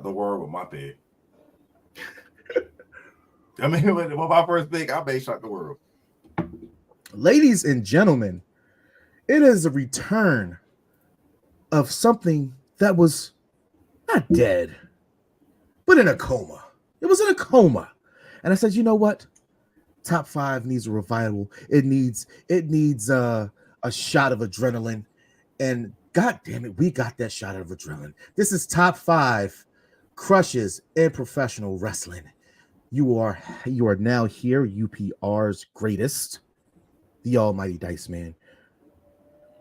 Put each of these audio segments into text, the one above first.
the world with my pick. I mean, with my first pick, I may shock the world. Ladies and gentlemen, it is a return of something that was not dead, but in a coma. It was in a coma. And I said, you know what? Top 5 needs a revival. It needs a shot of adrenaline. And god damn it, we got that shot of adrenaline. This is top 5 crushes in professional wrestling. You are now here, UPR's greatest, the almighty Dice Man,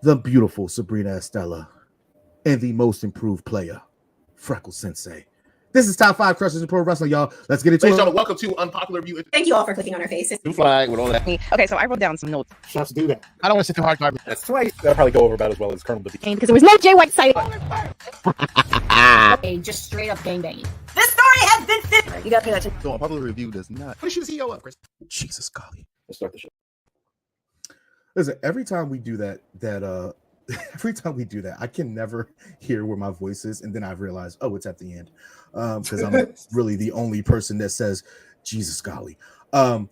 the beautiful Sabrina Estella, and the most improved player, Frecklesensei. This is top 5 crushes in pro wrestling, y'all. Let's get into it. Welcome to Unpopular View. Thank you all for clicking on our faces. New flag with all that. Okay, so I wrote down some notes. Let's do that. I don't want to sit too hard. That's twice. That'll probably go over about as well as Colonel Devine. Because there was no Jay White site. Hey, just straight up gangbanging. This story has been fit. You gotta pay attention. So Unpopular Review does not. What is the CEO of, Chris? Jesus golly. Let's start the show. Listen, every time we do that, every time we do that, I can never hear where my voice is, and then I realize, oh, it's at the end, because I'm really the only person that says Jesus golly. But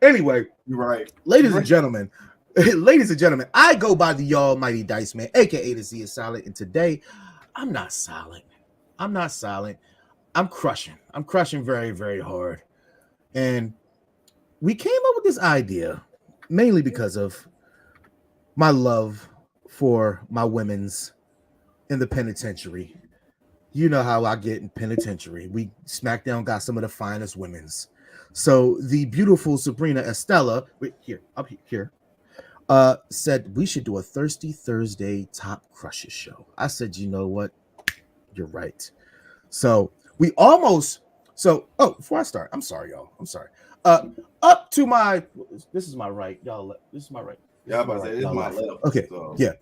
anyway, You're right. ladies and gentlemen, I go by the almighty Dice Man, aka the Z is Silent, and today I'm not silent. I'm crushing. I'm crushing very, very hard, and we came up with this idea mainly because of my love for my women's in the penitentiary. You know how I get in penitentiary. SmackDown got some of the finest women's. So the beautiful Sabrina Estella, said we should do a Thirsty Thursday Top Crushes show. I said, you know what? You're right. So before I start, I'm sorry, y'all. I'm sorry. Up to my, this is my right, y'all. This is my right. Yeah, I'm about to say this is my left. Okay, So. yeah.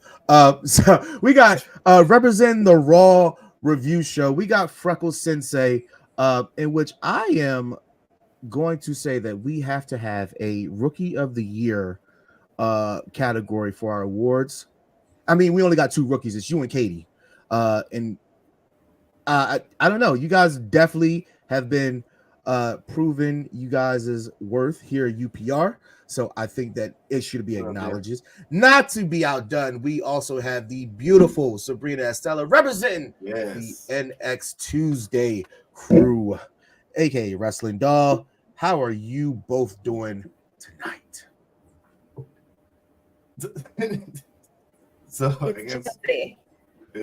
So we got representing the Raw review show. We got Frecklesensei, in which I am going to say that we have to have a Rookie of the Year category for our awards. I mean, we only got 2 rookies. It's you and Katie. And I don't know. You guys definitely have been proven you guys' worth here at UPR. So I think that it should be acknowledged. Not to be outdone, we also have the beautiful Sabrina Estella representing the NX Tuesday crew, aka Wrestling Doll. How are you both doing tonight? So I It's guess Chelsea.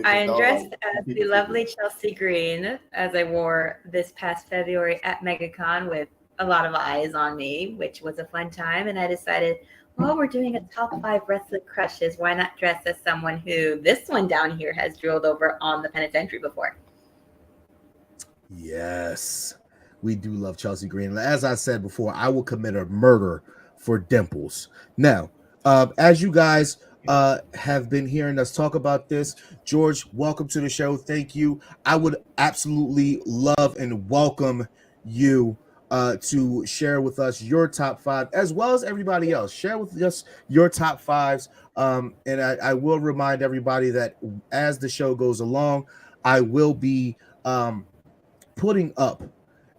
I am dressed as the lovely Chelsea Green, as I wore this past February at MegaCon with a lot of eyes on me, which was a fun time. And I decided, well, we're doing a top 5 wrestling crushes. Why not dress as someone who this one down here has drooled over on the penitentiary before? Yes, we do love Chelsea Green. As I said before, I will commit a murder for Dimples. Now, as you guys have been hearing us talk about this, George, welcome to the show. Thank you. I would absolutely love and welcome you to share with us your top 5, as well as everybody else. Share with us your top 5s. And I will remind everybody that as the show goes along, I will be putting up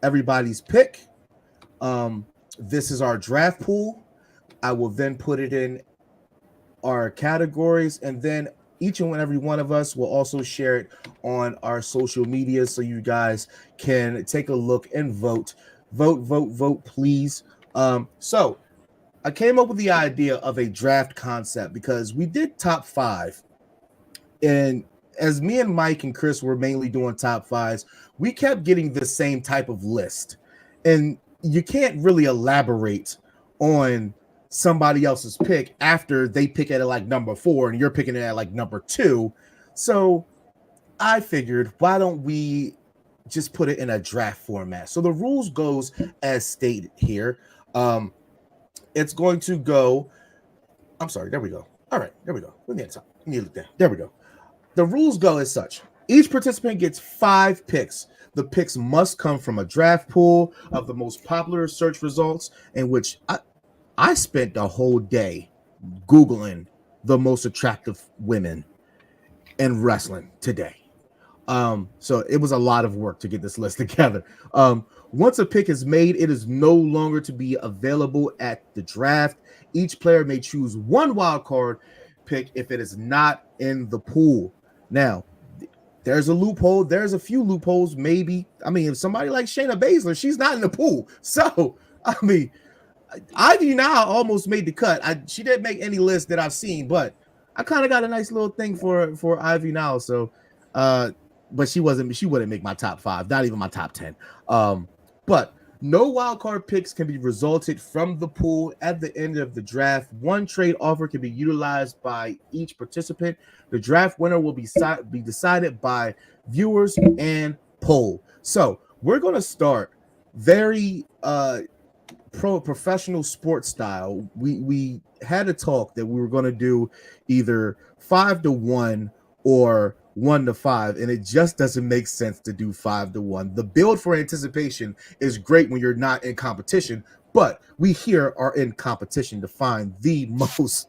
everybody's pick. This is our draft pool. I will then put it in our categories, and then each and every one of us will also share it on our social media so you guys can take a look and vote, please. So I came up with the idea of a draft concept because we did top 5, and as me and Mike and Chris were mainly doing top 5s, we kept getting the same type of list, and you can't really elaborate on somebody else's pick after they pick at it like number 4 and you're picking it at like number 2. So I figured, why don't we just put it in a draft format? So the rules goes as stated here. It's going to go, I'm sorry, there we go. All right, there we go. Let me look down. There we go. The rules go as such. Each participant gets 5 picks. The picks must come from a draft pool of the most popular search results, in which I spent the whole day Googling the most attractive women in wrestling today. So it was a lot of work to get this list together. Once a pick is made, it is no longer to be available at the draft. Each player may choose one wild card pick if it is not in the pool. Now, there's a loophole. There's a few loopholes, maybe. I mean, if somebody like Shayna Baszler, she's not in the pool. So, I mean, Ivy now almost made the cut. She didn't make any list that I've seen, but I kind of got a nice little thing for Ivy now. So, but she wouldn't make my top 5, not even my top 10. But no wild card picks can be resulted from the pool at the end of the draft. One trade offer can be utilized by each participant. The draft winner will be decided by viewers and poll. So we're going to start very professional sports style. We had a talk that we were going to do either 5-1 or 1-5, and it just doesn't make sense to do 5-1. The build for anticipation is great when you're not in competition, but we here are in competition to find the most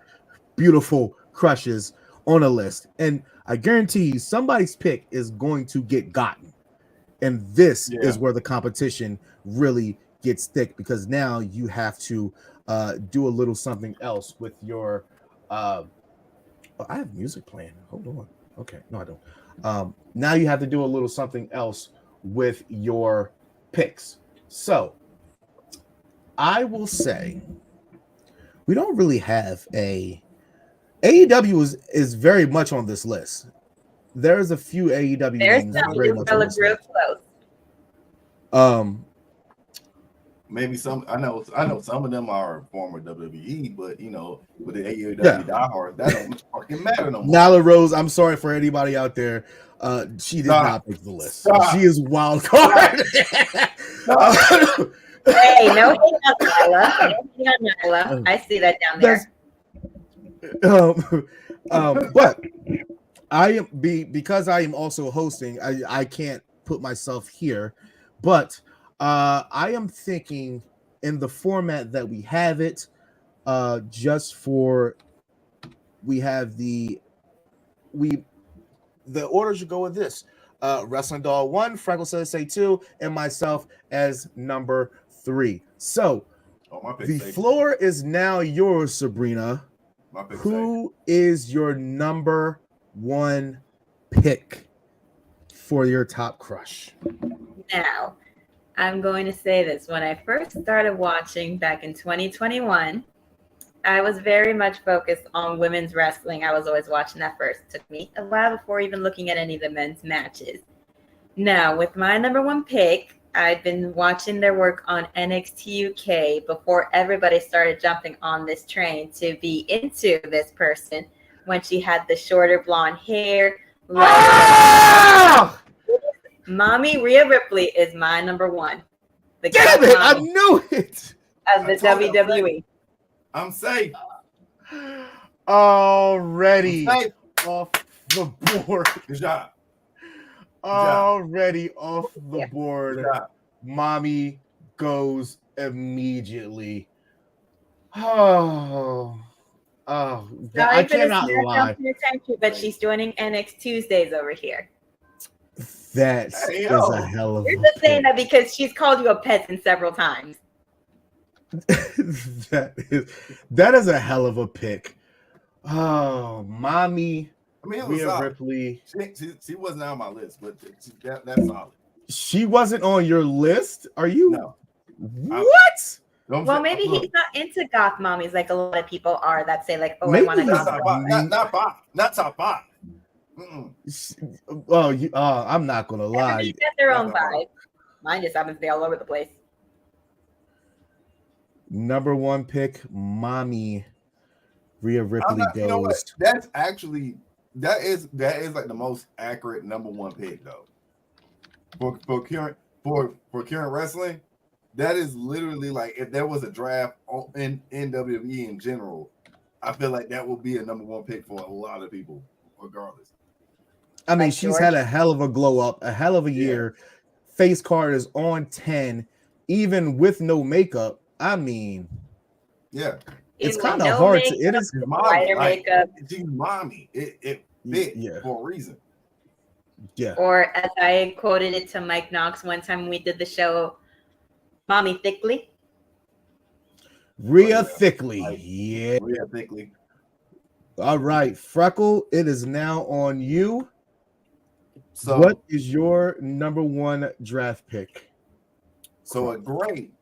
beautiful crushes on a list. And I guarantee you somebody's pick is going to get gotten. And this is where the competition really gets thick, because now you have to do a little something else with your I have music playing. Hold on. Okay, no, I don't. Now you have to do a little something else with your picks. So I will say we don't really have AEW is very much on this list. There's a few AEW names very much on this list. Maybe some. I know some of them are former WWE, but with the AEW diehards, that don't fucking matter no more. Nyla Rose, I'm sorry for anybody out there. She did not make the list. She is wild card. Hey, no hate on Nyla. No hate on Nyla. I see that down there. But I am because I am also hosting. I can't put myself here, but I am thinking in the format that we have it. The order should go with this: Wrestling Doll 1, Frecklesensei 2, and myself as number 3. So the floor is now yours, Sabrina. Who is your number 1 pick for your top crush? Now, I'm going to say this. When I first started watching back in 2021, I was very much focused on women's wrestling. I was always watching that first. It took me a while before even looking at any of the men's matches. Now, with my number 1 pick, I've been watching their work on NXT UK before everybody started jumping on this train to be into this person when she had the shorter blonde hair. Mommy Rhea Ripley is my number 1. Damn it! I knew it. Of the WWE. I'm safe. Already off the board. Good job. Already off the board. Mommy goes immediately. I cannot lie. But she's joining NXT Tuesdays over here. That is a hell of a You're just saying that because she's called you a peasant several times. that is a hell of a pick. Oh, Mommy. I mean, Rhea Ripley. She wasn't on my list, but that's solid. She wasn't on your list? Are you? No. What? Well, maybe he's not into goth mommies like a lot of people are that say like, oh, maybe I want to goth. Not top 5. I'm not gonna lie. Everybody's got their own vibe. Mine just happens to be all over the place. Number 1 pick, Mommy Rhea Ripley goes. That's actually that is like the most accurate number 1 pick though. For current wrestling, that is literally like if there was a draft in WWE in general, I feel like that would be a number 1 pick for a lot of people, regardless. I mean, she's had a hell of a glow up, a hell of a year. Face card is on 10, even with no makeup. I mean, it's kind of hard to. It is mommy. She's Mommy. It fit for a reason. Yeah. Or as I quoted it to Mike Knox one time when we did the show, Mommy Thickly. Rhea Thickly. Yeah. Rhea Thickly. All right, Freckle, it is now on you. So what is your number one draft pick? So a great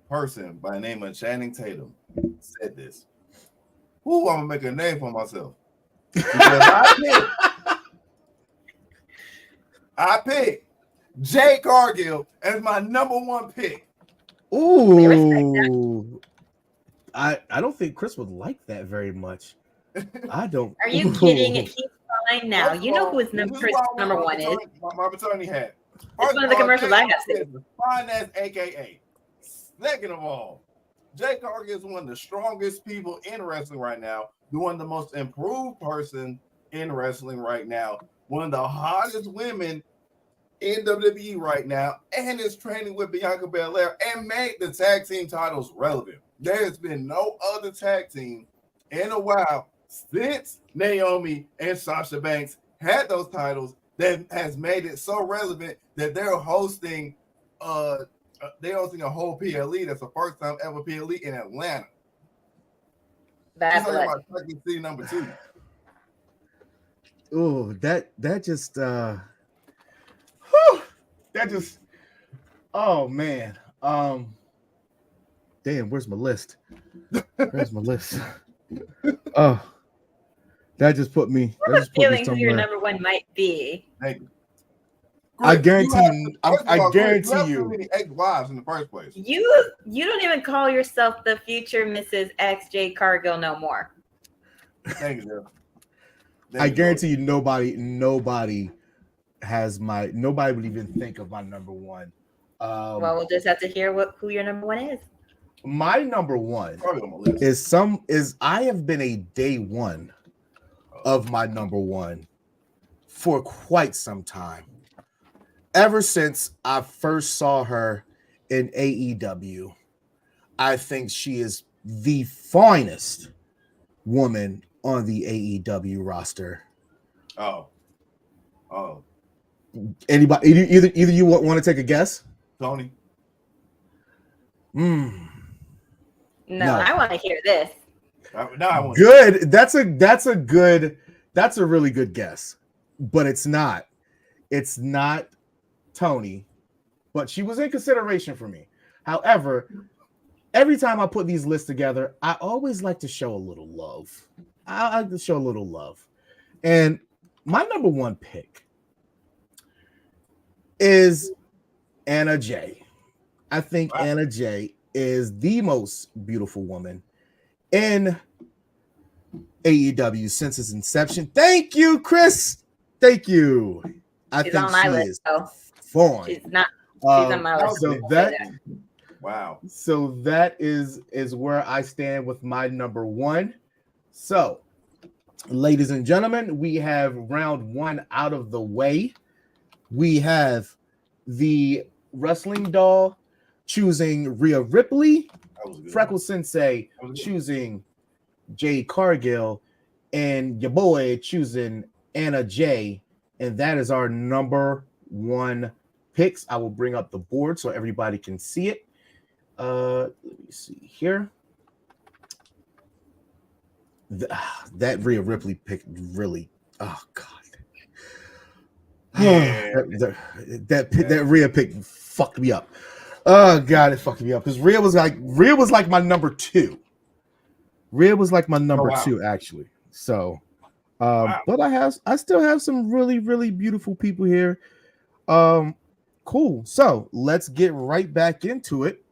person by the name of Channing Tatum said this. Ooh, I'm gonna make a name for myself. Because I picked Jay Cargill as my number one pick. Ooh. I don't think Chris would like that very much. I don't. Are you kidding? He's fine now. First You of know all, who his number one is. My attorney hat. It's one of the commercials I have seen. Fine as AKA. Second of all, Jay Cargill is one of the strongest people in wrestling right now. One of the most improved person in wrestling right now. One of the hottest women in WWE right now, and is training with Bianca Belair and made the tag team titles relevant. There has been no other tag team in a while since Naomi and Sasha Banks had those titles that has made it so relevant that they're hosting a whole PLE. That's the first time ever PLE in Atlanta. That's about City number 2. Oh, that just oh man. Damn, where's my list? Where's my list? Oh, that just put me. I have a feeling who your number one might be. Thank you. I guarantee you. I guarantee you. Too many ex-wives in the first place. You don't even call yourself the future Mrs. X J Cargill no more. Thank you. I guarantee you, nobody would even think of my number one. Well, we'll just have to hear who your number one is. My number one is I have been a day one of my number one for quite some time. Ever since I first saw her in AEW, I think she is the finest woman on the AEW roster. Oh. Anybody? Either you want to take a guess? Tony. No, I want to hear this. Good. That's a really good guess, but it's not. It's not Tony, but she was in consideration for me. However, every time I put these lists together, I always like to show a little love. I like to show a little love. And my number one pick is Anna Jay. I think Anna Jay is the most beautiful woman in AEW since its inception. Thank you, Chris. Thank you. I think on my she list, is though. fine. She's not. She's on my list. So that is where I stand with my number one. So, ladies and gentlemen, we have round one out of the way. We have the wrestling doll choosing Rhea Ripley, Frecklesensei choosing Jay Cargill, and your boy choosing Anna Jay. And that is our number one picks. I will bring up the board so everybody can see it. Let me see here. That Rhea Ripley pick really, oh god. Yeah. that Rhea pick fucked me up. Oh god, it fucked me up because Rhea was like my number two. Rhea was like my number two actually. So, but I still have some really, really beautiful people here. Cool. So let's get right back into it.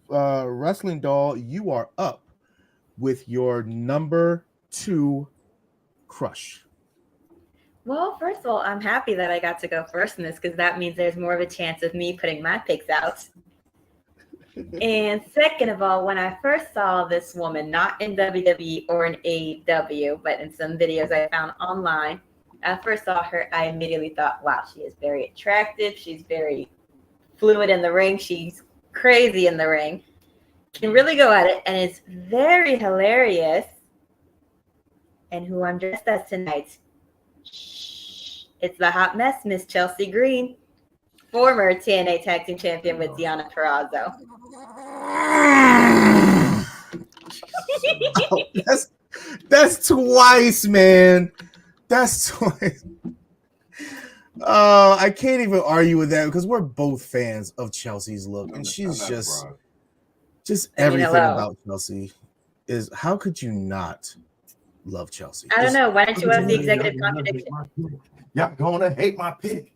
Wrestling doll, you are up with your number two crush. Well, first of all, I'm happy that I got to go first in this because that means there's more of a chance of me putting my picks out. And second of all, when I first saw this woman, not in WWE or in AEW, but in some videos I found online, I first saw her, I immediately thought, wow, she is very attractive. She's very fluid in the ring. She's crazy in the ring. Can really go at it, and it's very hilarious. And who I'm dressed as tonight, It's the hot mess, Miss Chelsea Green, former TNA Tag Team Champion with Deonna Purrazzo. Oh, that's twice, man. That's twice. I can't even argue with that because we're both fans of Chelsea's look, and she's just everything about Chelsea is. How could you not love Chelsea? I don't know. Why don't you want the executive contradiction? Y'all gonna hate my pick.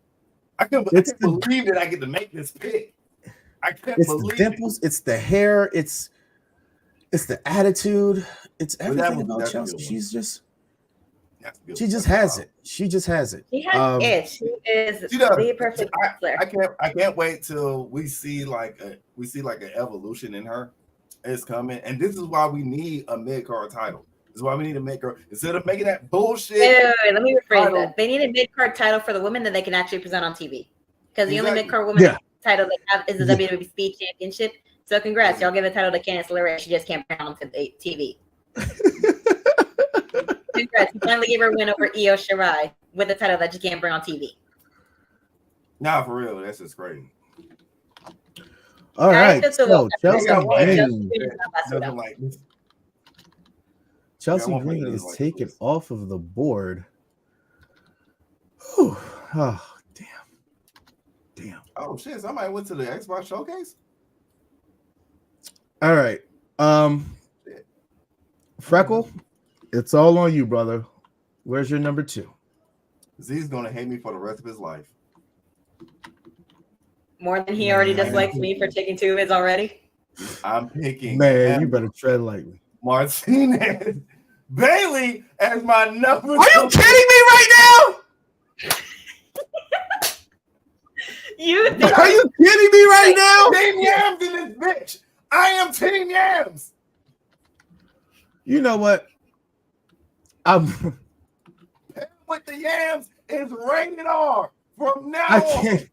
I can't believe that I get to make this pick. I can't believe the dimples, it's the hair, it's the attitude, it's everything about Chelsea. She just has it. She just has it. She has it. She is the perfect wrestler. I can't wait till we see like an evolution in her. It's coming, and this is why we need a mid-card title. This is why we need a mid-card instead of making that bullshit. Wait, let me rephrase that. They need a mid-card title for the women that they can actually present on TV. Because the only mid-card woman title they have is the WWE Championship. So congrats, y'all give a title to Candice LeRae. She just can't bring on to the TV. Congrats, you finally gave her a win over Io Shirai with a title that you can't bring on TV. Nah, for real, that's just crazy. All right, so Chelsea Green is taken off of the board. Whew. Oh, damn. Oh shit! Somebody went to the Xbox showcase. All right, Freckle, it's all on you, brother. Where's your number 2? Z's gonna hate me for the rest of his life. More than he already dislikes me for taking 2 of his already. I'm picking. Man, you better tread lightly. Martinez Bailey as my number 2. Are you kidding me right now? Are you kidding me right now? Team Yams in this bitch. I am Team Yams. You know what? I'm with the Yams is rated R from now on.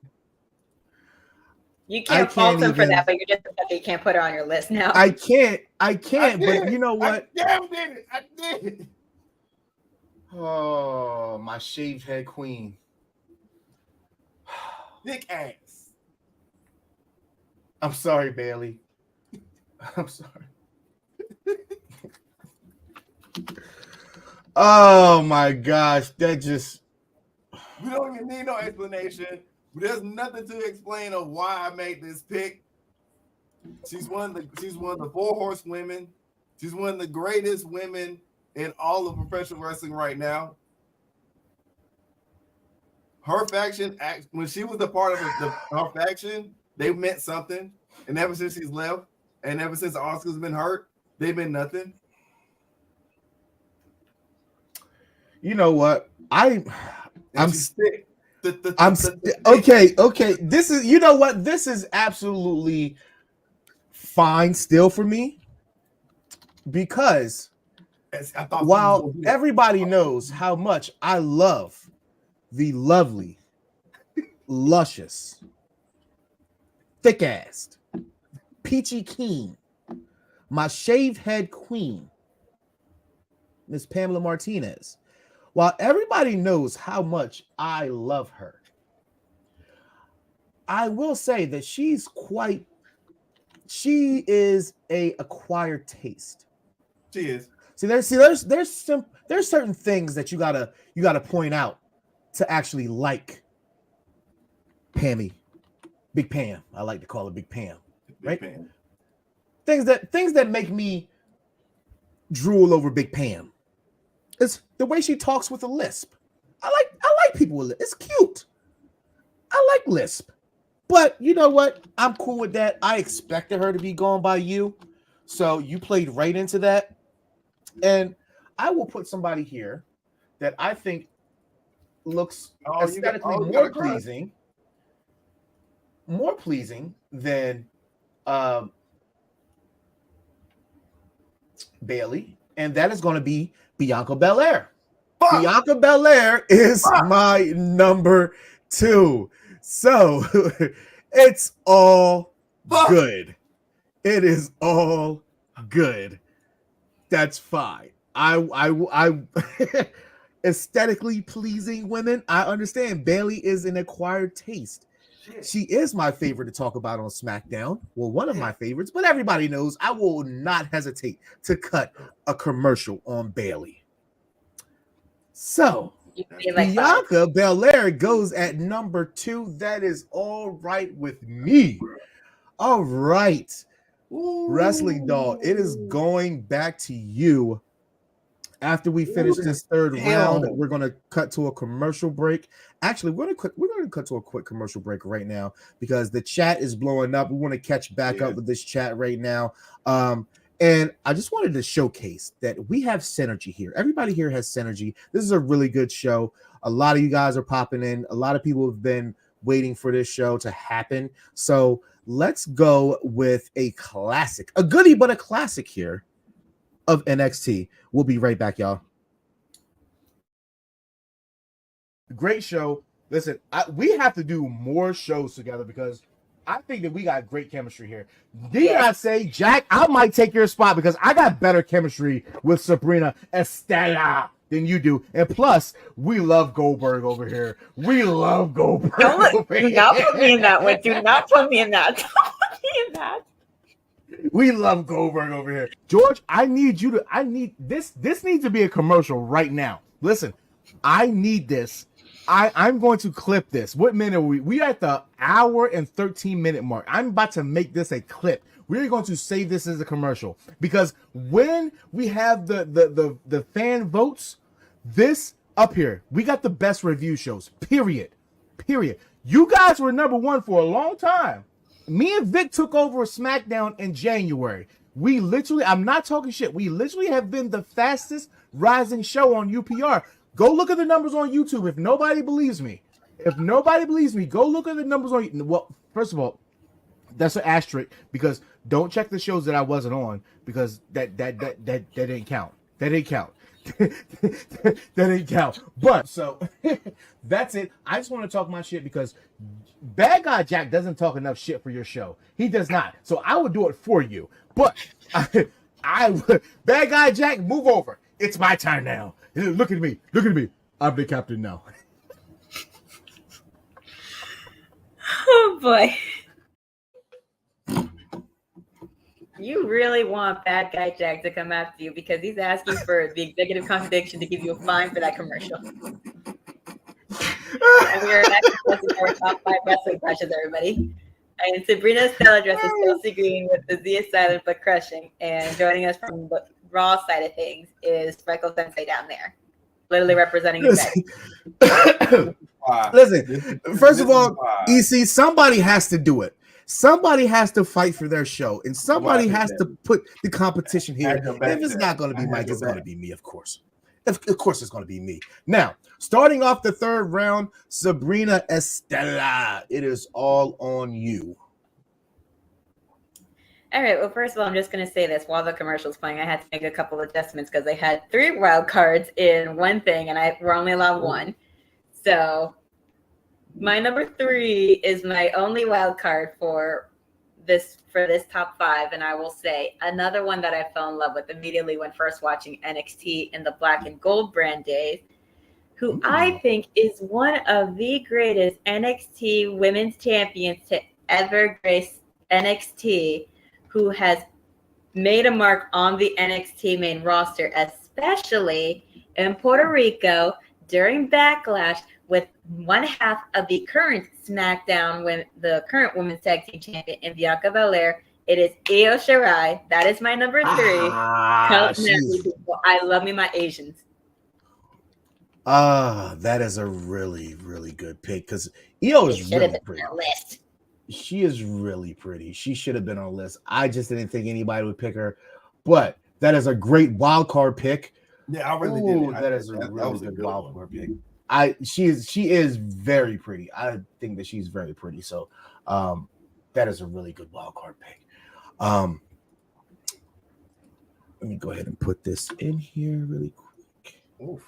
You can't fault him for that, but you're just upset that you can't put her on your list now. I can't, but you know what? I did. Oh, my shaved head queen. Thick ass. I'm sorry, Bailey. I'm sorry. Oh my gosh, that just. We don't even need no explanation. There's nothing to explain of why I made this pick. She's one of the 4 horsewomen. She's one of the greatest women in all of professional wrestling right now. Her faction, when she was a part of her faction, they meant something. And ever since she's left, and ever since Oscar's been hurt, they've been nothing. You know what? I'm sick. Okay. This is, you know what? This is absolutely fine still for me because while everybody knows how much I love the lovely, luscious, thick-assed, peachy keen, my shaved head queen, Miss Pamela Martinez. While everybody knows how much I love her, I will say that she is a acquired taste. She is. There's certain things that you gotta point out to actually like Pammy, Big Pam. I like to call her Big Pam, right? Pam. Things that make me drool over Big Pam. It's the way she talks with a lisp. I like people with lisp. It's cute. I like lisp. But you know what? I'm cool with that. I expected her to be gone by you. So you played right into that. And I will put somebody here that I think looks aesthetically more pleasing than Bailey. And that is going to be Bianca Belair. Bianca Belair is my number 2. So it's all good. It is all good. That's fine. aesthetically pleasing women, I understand. Bailey is an acquired taste. She is my favorite to talk about on SmackDown. Well, one of my favorites, but everybody knows I will not hesitate to cut a commercial on Bailey. So, Bianca Belair goes at number 2. That is all right with me. All right. Wrestling Doll, it is going back to you. After we finish this third round, we're going to cut to a commercial break. Actually, we're going to cut to a quick commercial break right now because the chat is blowing up. We want to catch back up with this chat right now. And I just wanted to showcase that we have synergy here. Everybody here has synergy. This is a really good show. A lot of you guys are popping in. A lot of people have been waiting for this show to happen. So let's go with a classic, a goodie, but a classic here of NXT. We'll be right back, y'all. Great show. Listen, we have to do more shows together because I think that we got great chemistry here. Did I say, Jack, I might take your spot because I got better chemistry with Sabrina Estella than you do. And plus, we love Goldberg over here. We love Goldberg over here. Do not put me in that one. Do not put me in that. Don't put me in that. We love Goldberg over here. George, I need this. This needs to be a commercial right now. Listen, I need this. I'm going to clip this. What minute are we? We are at the hour and 13-minute mark. I'm about to make this a clip. We're going to save this as a commercial because when we have the fan votes, this up here, we got the best review shows. Period. You guys were number 1 for a long time. Me and Vic took over SmackDown in January. We literally, I'm not talking shit. We literally have been the fastest rising show on UPR. Go look at the numbers on YouTube. If nobody believes me, go look at the numbers on. Well, first of all, that's an asterisk because don't check the shows that I wasn't on because that didn't count. That didn't count. That didn't count. But so that's it. I just want to talk my shit because Bad Guy Jack doesn't talk enough shit for your show. He does not. So I would do it for you. But Bad Guy Jack, move over. It's my turn now. Look at me. I'm the captain now. Oh boy. You really want Bad Guy Jack to come after you because he's asking for the executive contradiction to give you a fine for that commercial. And we are actually our top 5 wrestling crushes, everybody. And Sabrina Stella dresses Chelsea Green with the Z is silent but crushing. And joining us from the Raw side of things is Frecklesensei down there, literally representing his Listen, first of all, EC, somebody has to do it. Somebody has to fight for their show, and somebody has to put the competition here. If it's not going to be Mike, it's going to be me, of course. Of course, it's going to be me. Now, starting off the third round, Sabrina Estella, it is all on you. All right. Well, first of all, I'm just going to say this. While the commercial's playing, I had to make a couple of adjustments because they had 3 wild cards in one thing, and we're only allowed 1. So my number 3 is my only wild card for this top 5, and I will say another one that I fell in love with immediately when first watching NXT in the Black and Gold brand days, who I think is one of the greatest NXT women's champions to ever grace NXT, who has made a mark on the NXT main roster, especially in Puerto Rico during Backlash with one half of the current SmackDown, the current women's tag team champion in Bianca Belair. It is Io Shirai. That is my number 3. I love me my Asians. That is a really, really good pick because Io is really pretty. List. She is really pretty. She should have been on a list. I just didn't think anybody would pick her, but that is a great wild card pick. Yeah, I really did. That is a really good wild card pick. She is very pretty. I think that she's very pretty. So that is a really good wild card pick. Let me go ahead and put this in here really quick. Oof.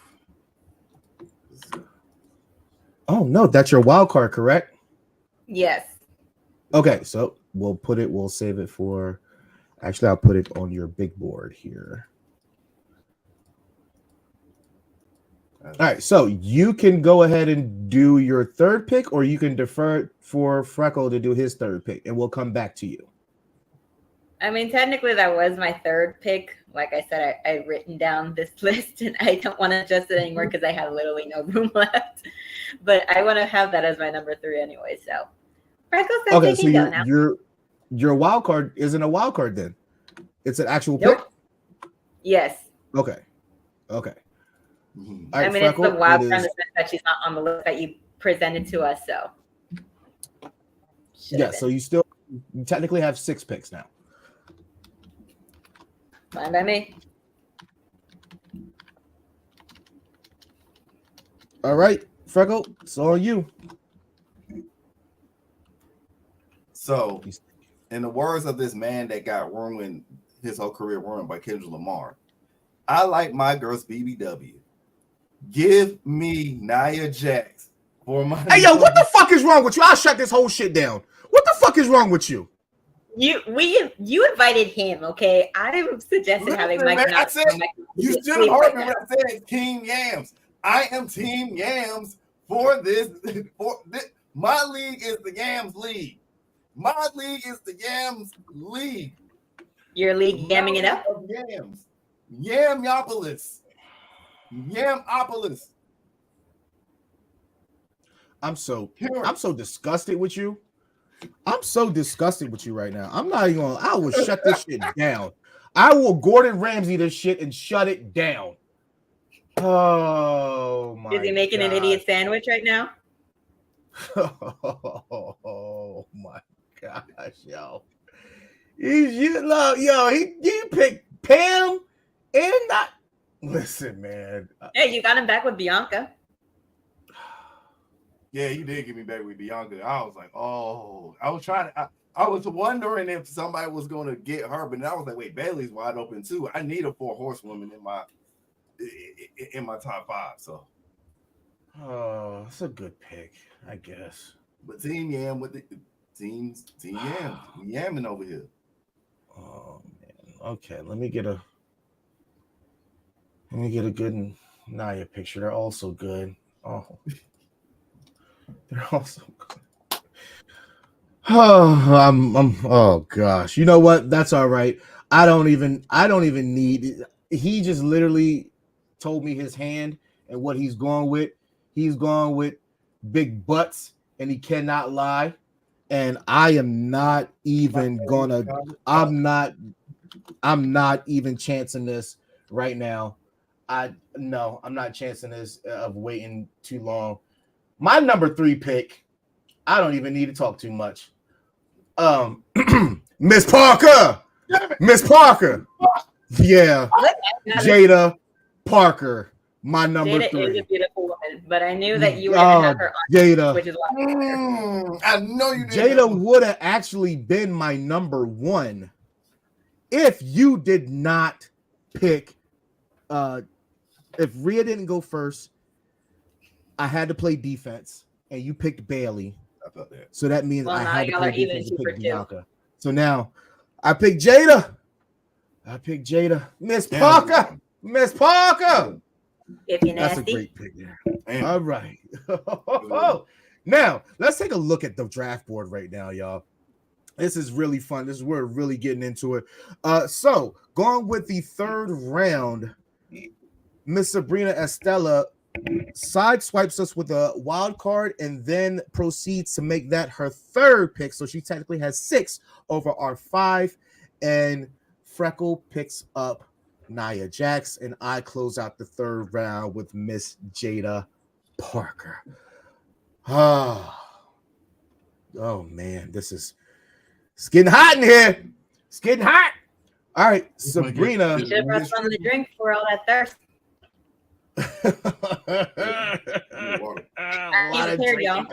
Oh no, that's your wild card, correct? Yes. Okay, so we'll save it for, actually I'll put it on your big board here. All right, so you can go ahead and do your third pick, or you can defer for Freckle to do his third pick, and we'll come back to you. I mean, technically, that was my third pick. Like I said, I've written down this list, and I don't want to adjust it anymore because I have literally no room left. But I want to have that as my number 3 anyway. So, Freckles, Okay, so go now. your wild card isn't a wild card then. It's an actual Nope. pick? Yes. Okay. Mhm. Right, I mean, Freckle, it's the wild it card in is- the sense that she's not on the list that you presented to us. So, Yeah, so you technically have 6 picks now. fine by me. All right, Freckle, it's all you. So, in the words of this man that got ruined, his whole career ruined by Kendrick Lamar, I like my girls BBW. Give me Nia Jax for my. Hey, yo, what the fuck is wrong with you? I'll shut this whole shit down. What the fuck is wrong with you? You invited him, okay? I suggested having Listen, Mike. man, I said you should have heard me when I said Team Yams. I am Team Yams for this. My league is the Yams League. My league is the Yams League. Your league yamming it up. Yams. Yamopolis. Yamopolis. I'm so disgusted with you. I'm so disgusted with you right now. I'm not even gonna. I will shut this shit down. I will Gordon Ramsay this shit and shut it down. Oh my! Is he making an idiot sandwich right now? Oh my gosh, yo! He picked Pam and not. Listen, man. Hey, you got him back with Bianca. Yeah, he did get me back with Bianca. I was like, oh, I was wondering if somebody was going to get her, but then I was like, wait, Bailey's wide open too. I need a 4 horsewoman in my top 5. So, oh, it's a good pick, I guess. But Team Yam with the Team Yam, we yamming over here. Oh man. Okay, let me get a good Nia picture. They're also good. Oh. They're also good. Oh, oh gosh. You know what? That's all right. I don't even need. He just literally told me his hand and what he's going with. He's going with big butts, and he cannot lie. And I am not even gonna. I'm not even chancing this right now. I'm not chancing this of waiting too long. My number 3 pick, I don't even need to talk too much. Miss Parker. Yeah. Jada Parker, my number Jada 3. is a beautiful woman, but I knew that you were going to have her on, Jada. which is why I know you did. Jada would have actually been my number 1 if you did not pick. If Rhea didn't go first, I had to play defense, and you picked Bailey. I felt that. So that means I had to play defense and pick Bianca. So now I picked Jada. Miss Parker. Miss Parker. if you're That's nasty. a great pick there. All right. Now let's take a look at the draft board right now, y'all. This is really fun. We're really getting into it. So going with the 3rd round, Miss Sabrina Estella sideswipes us with a wild card and then proceeds to make that her 3rd pick. So she technically has 6 over our 5. And Freckle picks up Nia Jax, and I close out the 3rd round with Miss Jada Parker. Oh man, it's getting hot in here. It's getting hot. All right, Sabrina. You should have brought something to drink for all that thirst. Prepared, y'all.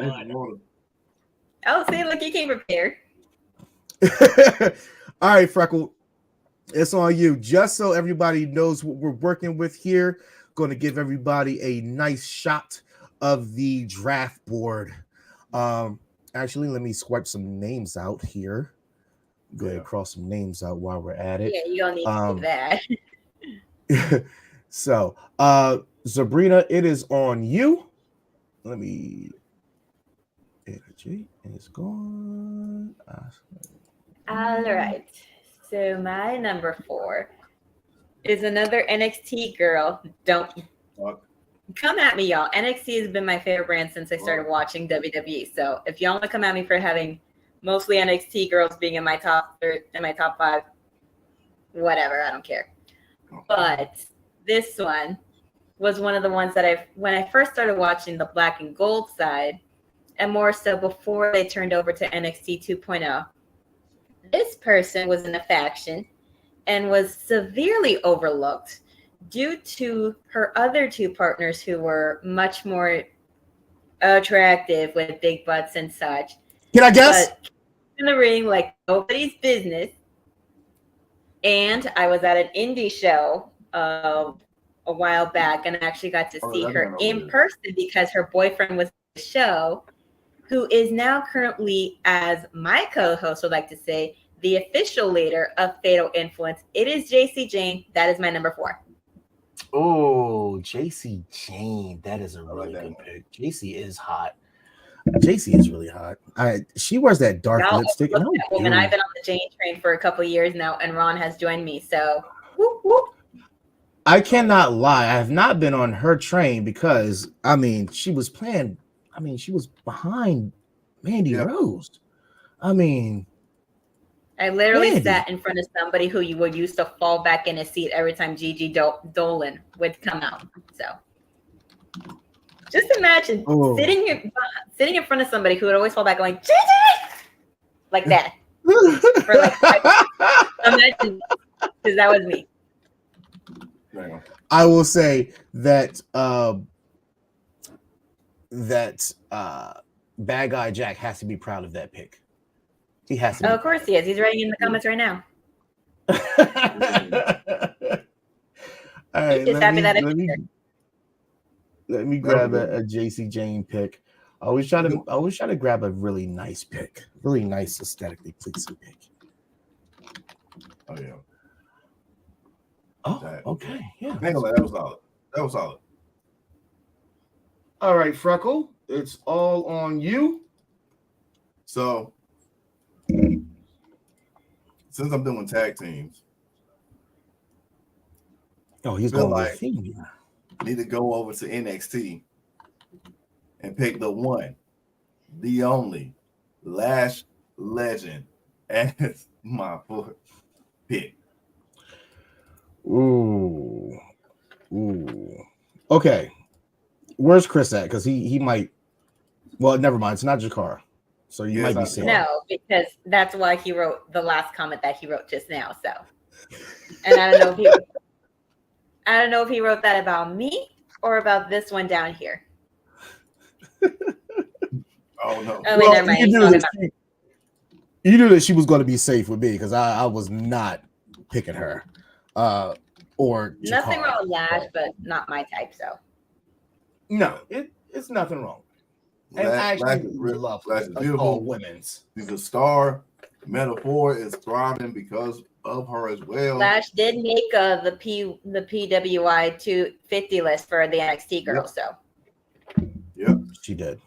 Oh, see, look, you came prepared. All right, Freckle, it's on you. Just so everybody knows what we're working with here, going to give everybody a nice shot of the draft board. Actually, let me swipe some names out here. Go ahead and cross some names out while we're at it. Yeah, you don't need to do that. So, Sabrina, it is on you. Let me. Energy is gone. All right. So my number 4 is another NXT girl. Don't come at me, y'all. NXT has been my favorite brand since I started watching WWE. So if y'all want to come at me for having mostly NXT girls being in my top 5, whatever, I don't care. But this one was one of the ones that when I first started watching the black and gold side, and more so before they turned over to NXT 2.0, this person was in a faction and was severely overlooked due to her other 2 partners who were much more attractive with big butts and such. Can I guess? But in the ring like nobody's business. And I was at an indie show a while back and I actually got to see her in person because her boyfriend was at the show, who is now currently, as my co-host would like to say, the official leader of Fatal Influence. It is JC Jane. That is my number 4. Oh, JC Jane. That is a really good pick. JC is hot. JC is really hot. She wears that dark lipstick. I've been on the Jane train for a couple years now, and Ron has joined me. So, whoop, whoop. I cannot lie. I have not been on her train because, she was playing. She was behind Mandy Rose. I literally sat in front of somebody who you would used to fall back in a seat every time Gigi Dolan would come out. So just imagine sitting in front of somebody who would always fall back going, Gigi! Like that. For like 5 minutes. Imagine, because that was me. I will say that Bad Guy Jack has to be proud of that pick. He has to. Of course he is. He's writing in the comments right now. All right, let me grab a JC Jane pick. I always try to grab a really nice pick, really nice aesthetically pleasing pick. Oh yeah. Oh, okay. Yeah. That was solid. That was solid. All right, Freckle, it's all on you. So, since I'm doing tag teams, he's going with theme. Need to go over to NXT and pick the one, the only, Lash Legend as my 4th pick. Ooh. Okay. Where's Chris at? Because he might. Well, never mind. It's not Jakar, so you might be saying no, because that's why he wrote the last comment that he wrote just now. So, and I don't know if he wrote that about me or about this one down here. Oh no! Oh, wait, never mind. You knew that she was going to be safe with me because I was not picking her. Or Jakar. Nothing wrong with Lash, but not my type. So. No, it's nothing wrong. And I actually love all women's. She's a star. Metaphor is thriving because of her as well. Lash did make the PWI 250 list for the NXT girls, so. Yep, she did.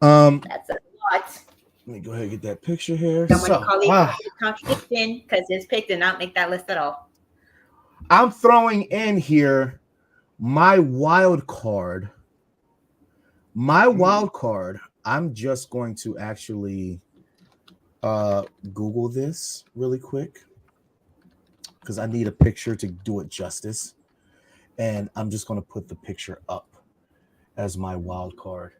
That's a lot. Let me go ahead and get that picture here. Someone call it contradiction because his pick did not make that list at all. I'm throwing in here my wild card. I'm just going to actually Google this really quick because I need a picture to do it justice. And I'm just going to put the picture up as my wild card.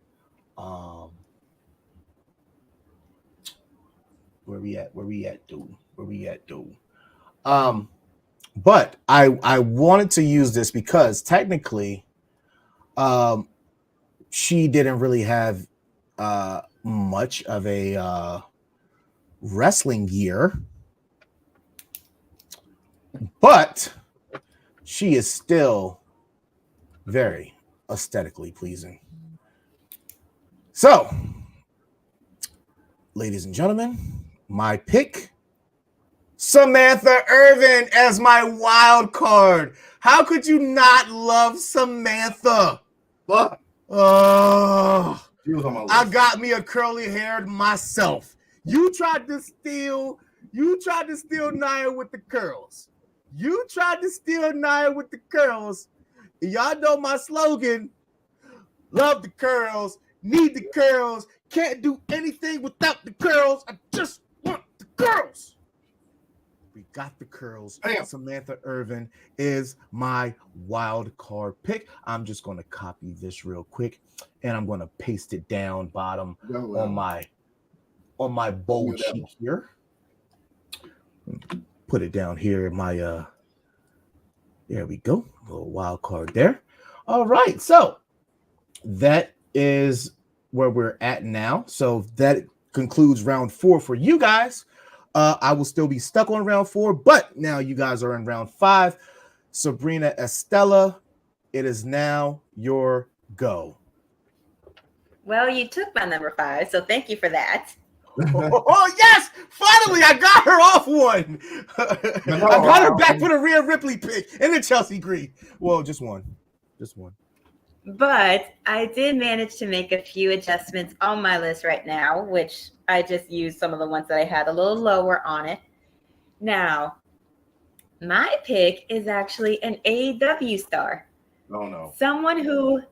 Where we at, dude? But I wanted to use this because technically she didn't really have much of a wrestling year, but she is still very aesthetically pleasing. So, ladies and gentlemen, my pick, Samantha Irvin as my wild card. How could you not love Samantha? Fuck. Oh, She was on my list. I got me a curly haired myself. You tried to steal Nia with the curls. Y'all know my slogan. Love the curls, need the curls, can't do anything without the curls. I just want the curls. We got the curls. Damn. Samantha Irvin is my wild card pick. I'm just going to copy this real quick, and I'm going to paste it down bottom on my bold sheet here. Put it down here in my there we go. A little wild card there. All right, so that is where we're at now. So that concludes round 4 for you guys. I will still be stuck on round 4, but now you guys are in round 5. Sabrina Estella, it is now your go. Well, you took my number 5, so thank you for that. Oh, yes! Finally, I got her off one. I got her back for the Rhea Ripley pick and the Chelsea Green. Well, just one. But I did manage to make a few adjustments on my list right now, which I just used some of the ones that I had a little lower on it. Now, my pick is actually an AEW star. Oh, no. Someone who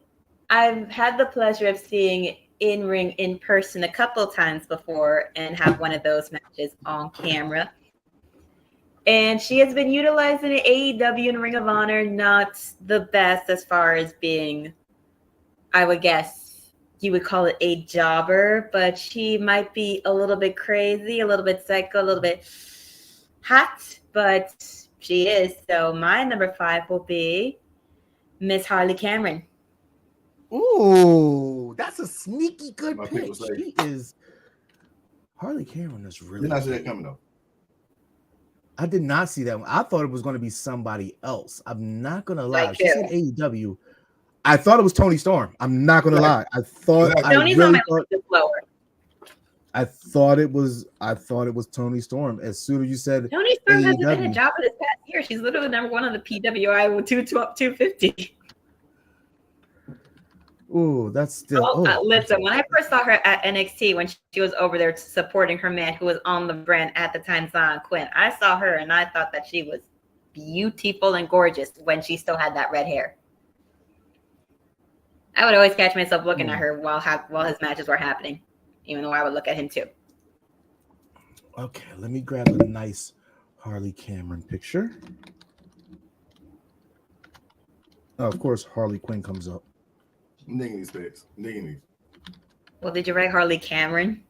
I've had the pleasure of seeing in ring in person a couple times before and have one of those matches on camera. And she has been utilized in AEW and Ring of Honor, not the best as far as being, I would guess you would call it a jobber, but she might be a little bit crazy, a little bit psycho, a little bit hot, but she is. So my number 5 will be Miss Harley Cameron. Ooh, that's a sneaky good My pick. pick was safe. She is Harley Cameron is really. Did not see that coming though. I did not see that one. I thought it was going to be somebody else. I'm not going to lie. Like She said AEW. I thought it was Tony Storm. I'm not going to lie. I thought Tony's on my list is lower. I thought it was Tony Storm. As soon as you said Tony Storm hasn't been AEW. a jobber this past year. She's literally number 1 on the PWI with 250. Ooh, that's still. Listen, when I first saw her at NXT, when she was over there supporting her man who was on the brand at the time, Zion Quinn, I saw her and I thought that she was beautiful and gorgeous when she still had that red hair. I would always catch myself looking at her while his matches were happening, even though I would look at him too. Okay, let me grab a nice Harley Cameron picture. Oh, of course, Harley Quinn comes up. I'm digging these picks. I'm digging these. Well, did you write Harley Cameron?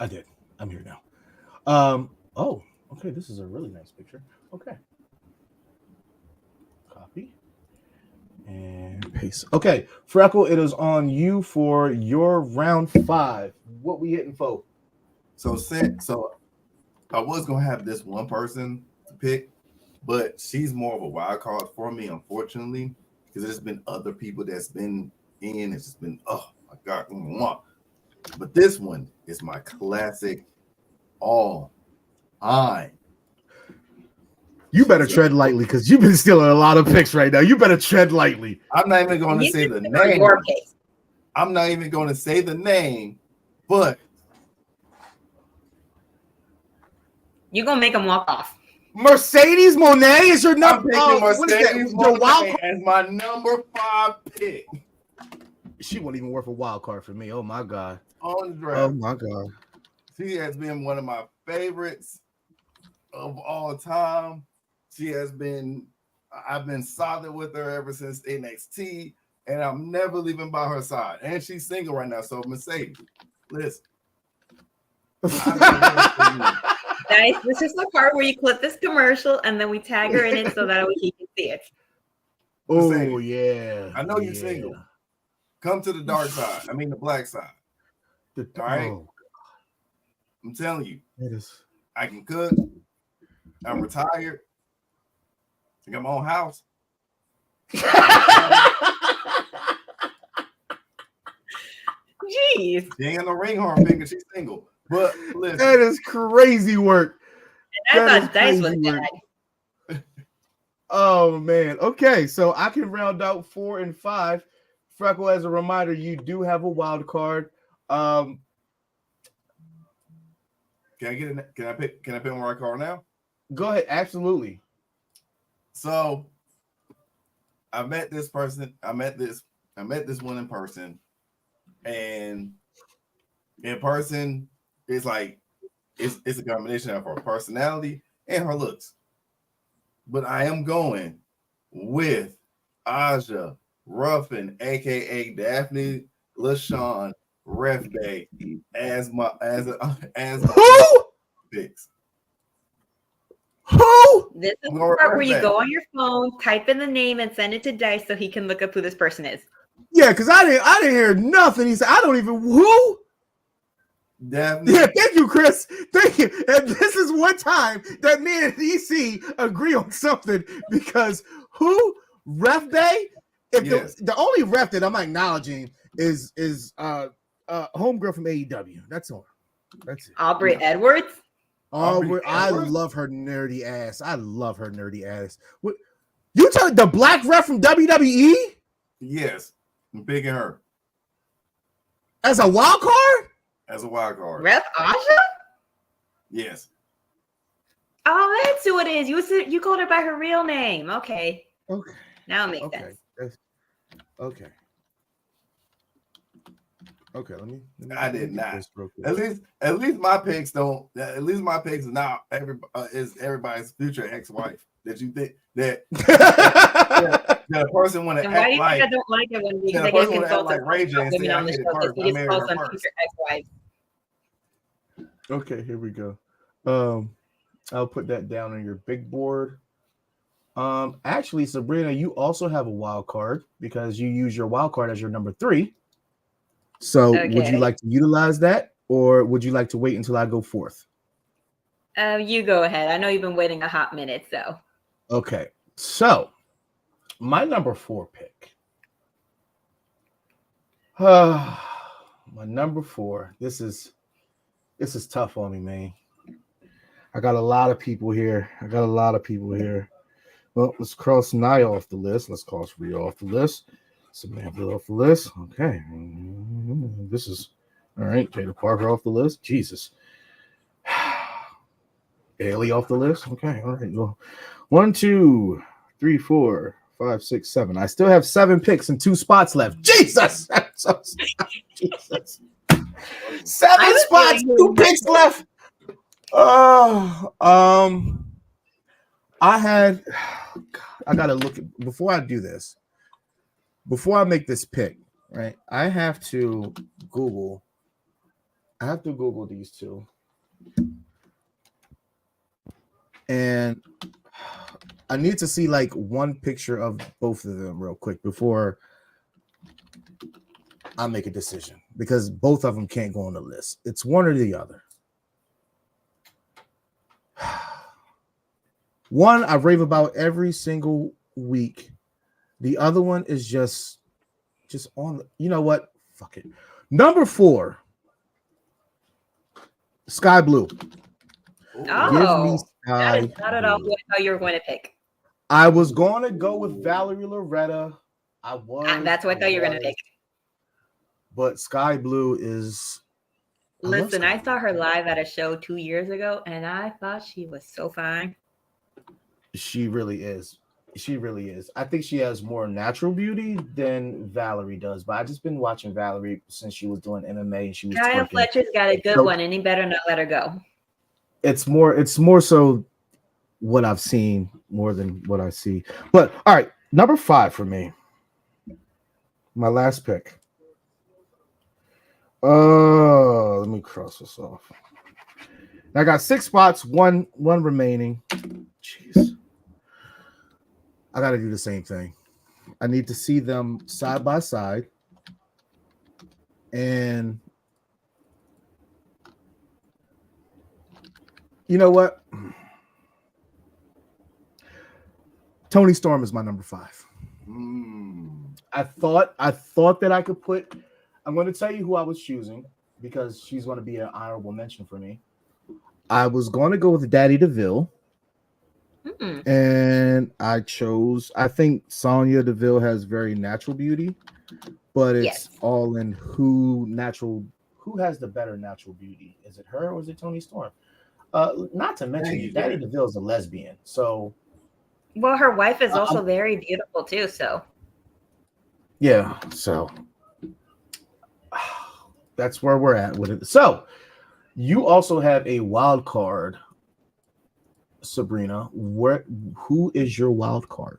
I did. I'm here now. Oh, okay. This is a really nice picture. Okay. Copy and paste. Okay, Freckle, it is on you for your round 5. What we hitting for? So I was gonna have this one person to pick, but she's more of a wild card for me, unfortunately, because there's been other people that's been in. It's just been, oh my god. But this one is my classic all time. You better tread lightly because you've been stealing a lot of picks right now. You better tread lightly. I'm not even going to say the name. I'm not even going to say the name, but You're going to make him walk off. Mercedes Moné is your number. I'm picking Mercedes Moné as my number 5 pick. She wasn't even worth a wild card for me. Oh my god. On the draft. Oh my god. She has been one of my favorites of all time. She has been, I've been solid with her ever since NXT, and I'm never leaving by her side. And she's single right now, so Mercedes, listen. Guys, this is the part where you clip this commercial and then we tag her in it so that he can see it. Oh yeah. I know you're single. Come to the dark side. I mean the black side. All right. Oh, I'm telling you, I can cook. I'm retired. I got my own house. Jeez. She ain't got no ring horn finger. She's single. But listen, that is crazy work. And I That thought Dice is was crazy bad. Oh man. Okay, so I can round out 4 and 5. Freckle, as a reminder, you do have a wild card. Can I get it? Can I pick one right card now? Go ahead. Absolutely. So I met this person. I met this one in person, and in person, it's like it's a combination of her personality and her looks. But I am going with Aja Ruffin, aka Daphne LaShawn Ref Day, as my Who? picks. Who? This is the I'm going part where with you that. go on your phone, type in the name, and send it to Dice so he can look up who this person is. Yeah, because I didn't hear nothing. He said, I don't even who? Daphne. Yeah, thank you, Chris. Thank you. And this is one time that me and EC agree on something because who? Ref Day? If Yes. the only ref that I'm acknowledging is homegirl from AEW. That's all. That's it. Aubrey Edwards. Aubrey I Edwards? love her nerdy ass. I love her nerdy ass. What you tell the black ref from WWE Yes. I'm picking her as a wild card? as a wild card. Ref Aja? Yes. Oh, that's who it is. You called her by her real name. Okay. Okay. Now it makes Okay. sense. Okay. Okay, let me I did get not. this real quick. At least my picks don't. At least my picks is not everybody's future ex-wife. That you think that the person want to And why do act you like. think I don't like it when the Yeah, the executive person wanna act consultant like Ray J and women say, on "I the hit it show? first. He I just married calls her them first." future ex-wives. Okay, here we go. I'll put that down on your big board. Actually, Sabrina, you also have a wild card because you use your wild card as your number 3. So, would you Okay. like to utilize that, or would you like to wait until I go forth? You go ahead. I know you've been waiting a hot minute, so. Okay, so my number 4 pick. My number 4. This is tough on me, man. I got a lot of people here. Well, let's cross Nia off the list. Let's cross Rhea off the list. Samantha off the list. Okay. This is all right. Jada Parker off the list. Jesus. Bailey off the list. Okay. All right. Well, 1, 2, 3, 4, 5, 6, 7. I still have 7 picks and 2 spots left. Jesus. Jesus. 7 spots, 2 picks left. I gotta look at before I do this. Before I make this pick, right? I have to Google these two. And I need to see like one picture of both of them real quick before I make a decision because both of them can't go on the list. It's one or the other. One I rave about every single week. The other one is just on. You know what? Fuck it. Number 4, Sky Blue. Oh, Sky that is not at all Blue. what I thought you were going to pick. I was going to go with Valerie Loretta. That's what I thought you were going to pick. But Sky Blue is. Listen, I saw her live at a show 2 years ago, and I thought she was so fine. She really is. She really is. I think she has more natural beauty than Valerie does. But I just been watching Valerie since she was doing MMA and she was. Kyle twerking. Fletcher's got a good one, and he better not let her go. It's more so what I've seen more than what I see. But all right, number 5 for me. My last pick. Let me cross this off. I got 6 spots, one remaining. Jeez. I got to do the same thing. I need to see them side by side. And you know what? Toni Storm is my number 5. I thought that I could put. I'm going to tell you who I was choosing because she's going to be an honorable mention for me. I was going to go with Daddy DeVille. And I think Sonya Deville has very natural beauty, but it's all in who has the better natural beauty. Is it her or is it Toni Storm? Not to mention Daddy DeVille is a lesbian, so well, her wife is also very beautiful too. So yeah, so that's where we're at with it. So you also have a wild card. Sabrina, who is your wild card?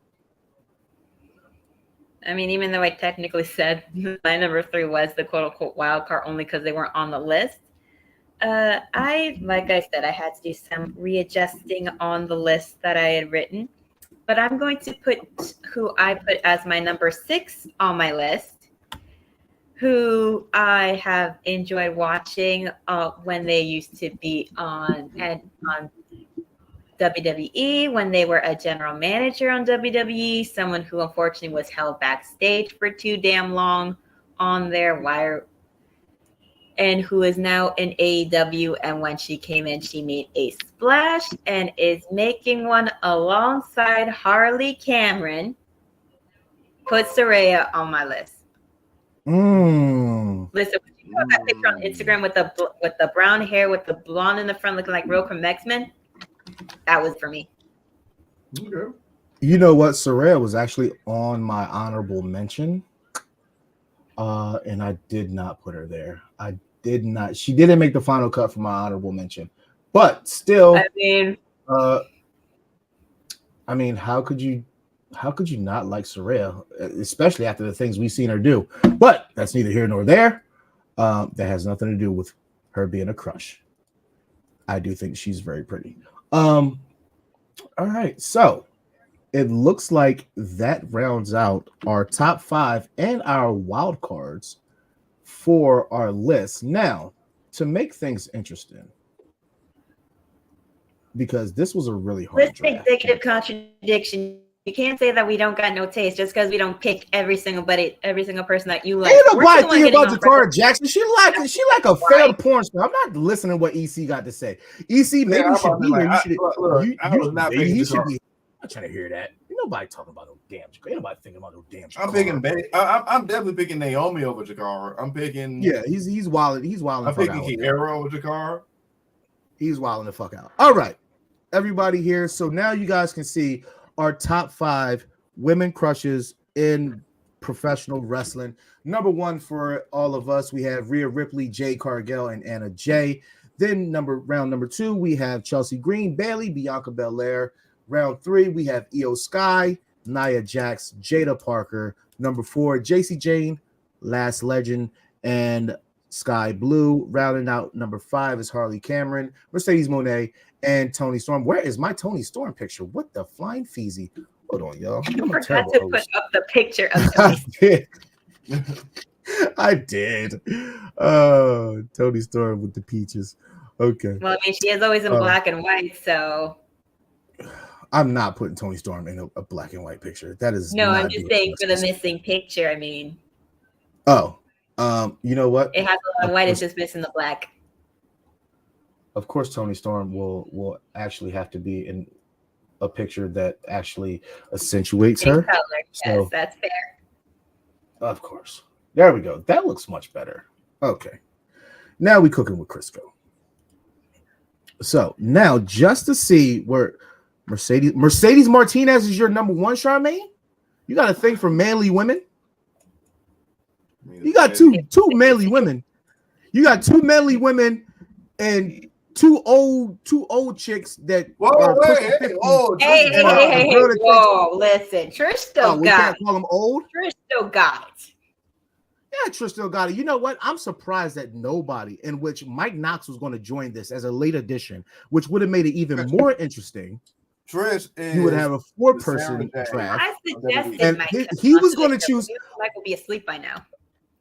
I mean, even though I technically said my number 3 was the quote unquote wild card only because they weren't on the list, like I said, I had to do some readjusting on the list that I had written. But I'm going to put who I put as my number 6 on my list, who I have enjoyed watching when they used to be on WWE, when they were a general manager on WWE, someone who unfortunately was held backstage for too damn long on their wire, and who is now in AEW. And when she came in, she made a splash and is making one alongside Harley Cameron. Put Saraya on my list. Listen, when you put that picture on Instagram with the brown hair, with the blonde in the front, looking like Ro from X-Men, that was for me. Okay. You know what? Saraya was actually on my honorable mention. And I did not put her there. I did not. She didn't make the final cut for my honorable mention. But still, I mean, how could you not like Saraya, especially after the things we've seen her do? But that's neither here nor there. That has nothing to do with her being a crush. I do think she's very pretty. All right, so it looks like that rounds out our top 5 and our wild cards for our list. Now, to make things interesting, because this was a really hard draft. Executive contradiction. You can't say that we don't got no taste just because we don't pick every single person that you like. Ain't nobody thinking about Jakara Jackson. She like a failed porn star. I'm not listening to what EC got to say. EC, maybe you should be here. Maybe he should be. I'm trying to hear that. Ain't nobody talking about no damn Jakara. Ain't nobody thinking about no damn Jakara. I'm definitely picking Naomi over Jakara. I'm picking. Yeah, he's wilding. He's wilding. I'm picking Kiera over Jakara. He's wilding the fuck out. All right, everybody here. So now you guys can see our top 5 women crushes in professional wrestling. Number 1 for all of us, we have Rhea Ripley, Jade Cargill, and Anna Jay. Then round number 2, we have Chelsea Green, Bayley, Bianca Belair. Round 3, we have Io Sky, Nia Jax, Jada Parker. Number 4, JC Jane, Last Legend, and Sky Blue. Rounding out number 5 is Harley Cameron, Mercedes Moné, and Toni Storm. Where is my Toni Storm picture? What the flying feezy? Hold on, y'all. You forgot to put up the picture of Toni. I did. Toni Storm with the peaches. Okay. Well, I mean, she is always in black and white, so I'm not putting Toni Storm in a black and white picture. That is no. I'm just saying for the missing picture. I mean, you know what? It has a lot of white. It's just missing the black. Of course, Toni Storm will actually have to be in a picture that actually accentuates her. Color. Yes, that's fair. Of course. There we go. That looks much better. Okay. Now we cooking with Crisco. So now just to see where Mercedes Martinez is your number 1, Charmaine. You got to think for manly women. You got two manly women. You got 2 manly women and two old chicks that Hey, whoa, listen, Trish still we got can't call them old. Trish still got it. Yeah, Trish still got it. You know what? I'm surprised that nobody, in which Mike Knox was going to join this as a late addition, which would have made it even more interesting. Trish is you would have a 4-person draft. I suggested and Mike he was going to choose. Mike will be asleep by now.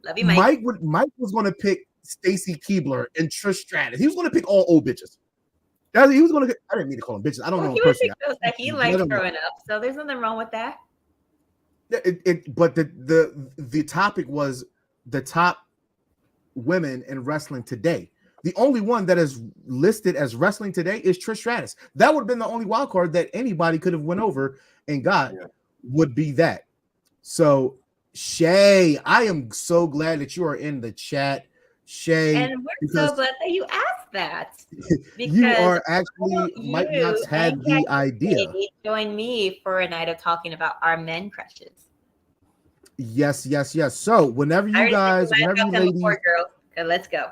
Love you, Mike. Mike was going to pick Stacy Keibler and Trish Stratus. He was going to pick all old bitches. He was going to. I didn't mean to call them bitches. I don't know. He would pick those that he liked growing up. So there's nothing wrong with that. But the topic was the top women in wrestling today. The only one that is listed as wrestling today is Trish Stratus. That would have been the only wild card that anybody could have went over and got would be that. So Shay, I am so glad that you are in the chat. Shay, and we're so glad that you asked that. You are actually Mike Knox had the idea. Join me for a night of talking about our men crushes. Yes. So whenever you guys, whenever you ladies, let's go.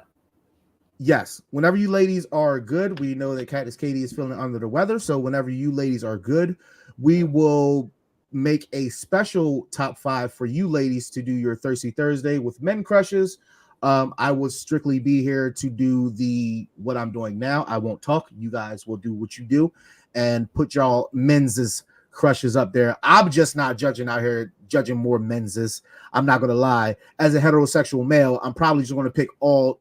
Yes, whenever you ladies are good, we know that Cactus Katie is feeling under the weather. So whenever you ladies are good, we will make a special top 5 for you ladies to do your Thirsty Thursday with men crushes. I will strictly be here to do what I'm doing now. I won't talk. You guys will do what you do and put y'all men's crushes up there. I'm just not judging out here, judging more men's. I'm not going to lie. As a heterosexual male, I'm probably just going to pick all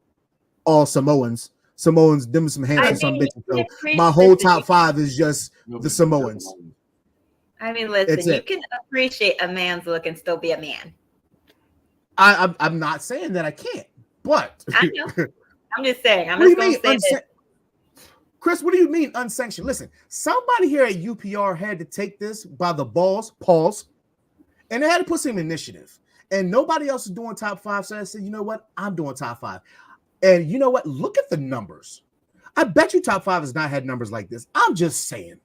Samoans, them some handsome some bitches. So my whole top 5 is just the Samoans. I mean, listen, you can appreciate a man's look and still be a man. I'm not saying that I can't, but I know. I'm just saying. I'm just going to say this. Chris, what do you mean unsanctioned? Listen, somebody here at UPR had to take this by the balls, pause, and they had to put some initiative. And nobody else is doing top 5. So I said, you know what? I'm doing top 5. And you know what? Look at the numbers. I bet you top 5 has not had numbers like this. I'm just saying.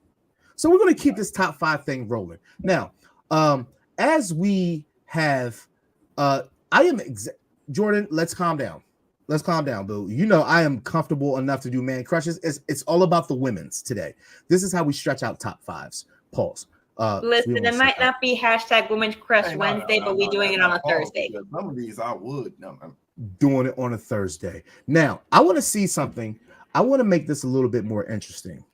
So we're going to keep this top 5 thing rolling. Now, as we have, Jordan, let's calm down. Let's calm down, boo. You know, I am comfortable enough to do man crushes. It's all about the women's today. This is how we stretch out top 5s. Pause. Listen, it might not be hashtag Women's Crush Wednesday, but we're doing it on a Thursday. Some of these I would. Doing it on a Thursday. Now, I want to see something. I want to make this a little bit more interesting.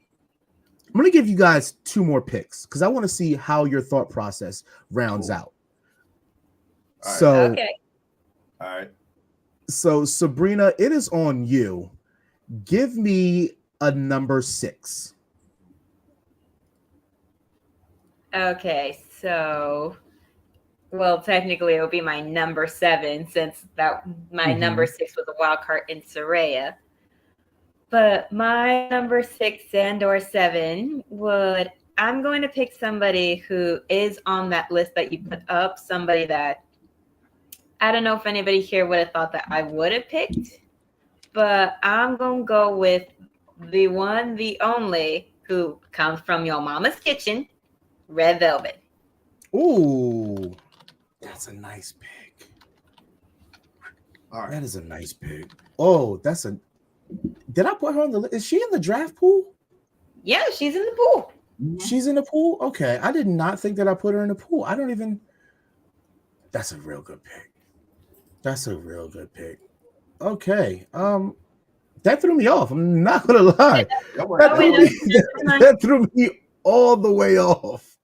I'm going to give you guys 2 more picks because I want to see how your thought process rounds out. All right. So, okay. All right. So, Sabrina, it is on you. Give me a number 6. Okay, so, well, technically it would be my number 7 since my number 6 was a wild card in Saraya. But my number 6 and/or 7 I'm going to pick somebody who is on that list that you put up, somebody that I don't know if anybody here would have thought that I would have picked, but I'm going to go with the one, the only, who comes from your mama's kitchen, Red Velvet. Ooh, that's a nice pick. All right. That is a nice pick. Oh, did I put her on the list? Is she in the draft pool? Yeah, she's in the pool. She's in the pool? Okay. I did not think that I put her in the pool. That's a real good pick. Okay. That threw me off. I'm not gonna lie. That threw me all the way off.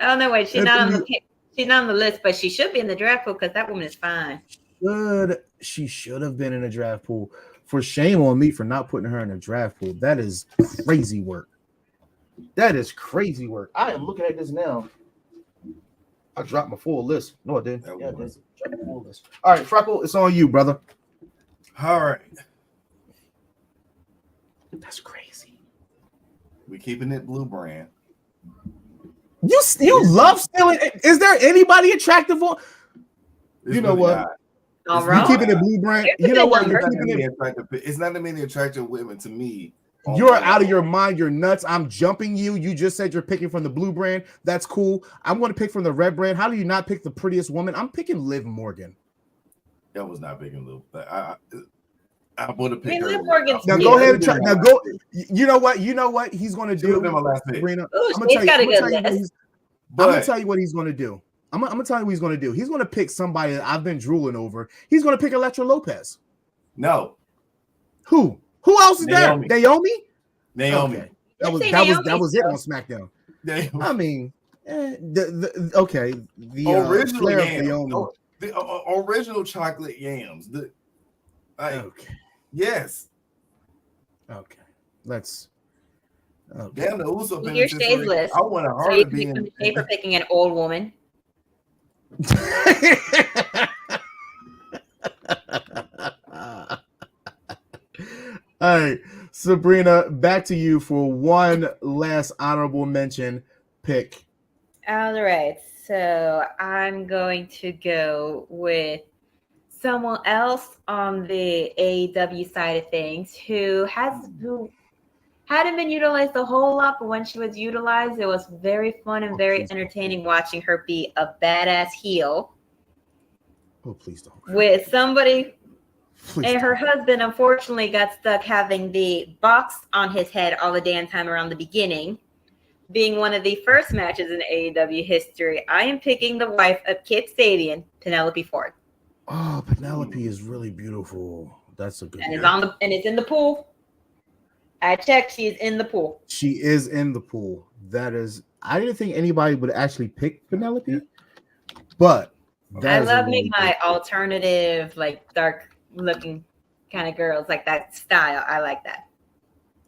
Oh no, wait, she's not on the list, but she should be in the draft pool because that woman is fine. She should have been in the draft pool. For shame on me for not putting her in the draft pool. That is crazy work. I am looking at this now. I dropped my full list. No, I didn't. Yeah, I did. Dropped my full list. All right, Freckle, it's on you, brother. All right. That's crazy. We keeping it blue brand. You love stealing. Is there anybody attractive on? You know what? All right. Keeping it blue brand. You know what? It's not that many attractive women to me. You're out of your mind. You're nuts. I'm jumping you. You just said you're picking from the blue brand. That's cool. I'm going to pick from the red brand. How do you not pick the prettiest woman? I'm picking Liv Morgan. That was not picking Liv. I would have picked her. Liv Morgan's now go ahead and try. Now go. You know what? He's going to do. Sabrina, I'm going to tell you what he's going to do. I'm going to tell you what he's going to do. He's going to pick somebody that I've been drooling over. He's going to pick Elektra Lopez. No. Who? Who else is there? Naomi. Okay. That was it on SmackDown. Naomi. I mean, the original yams. The original chocolate yams. Okay. Yes. Okay. Let's. Okay. Damn, the Uso. Here's Shay's list. I want to so you can pick Shay for picking an old woman. All right, Sabrina, back to you for one last honorable mention pick. All right, so I'm going to go with someone else on the AEW side of things who hadn't been utilized a whole lot, but when she was utilized, it was very fun and very entertaining watching her be a badass heel. Oh, please don't. With somebody, Please and her don't. husband unfortunately got stuck having the box on his head all the damn time around the beginning. Being one of the first matches in AEW history, I am picking the wife of Kip Sabian, Penelope Ford. Oh, Penelope is really beautiful. That's a good And one. it's in the pool. I checked, she is in the pool. She is in the pool. That is, I didn't think anybody would actually pick Penelope, but I love me my alternative, like dark looking kind of girls, like that style. I like that.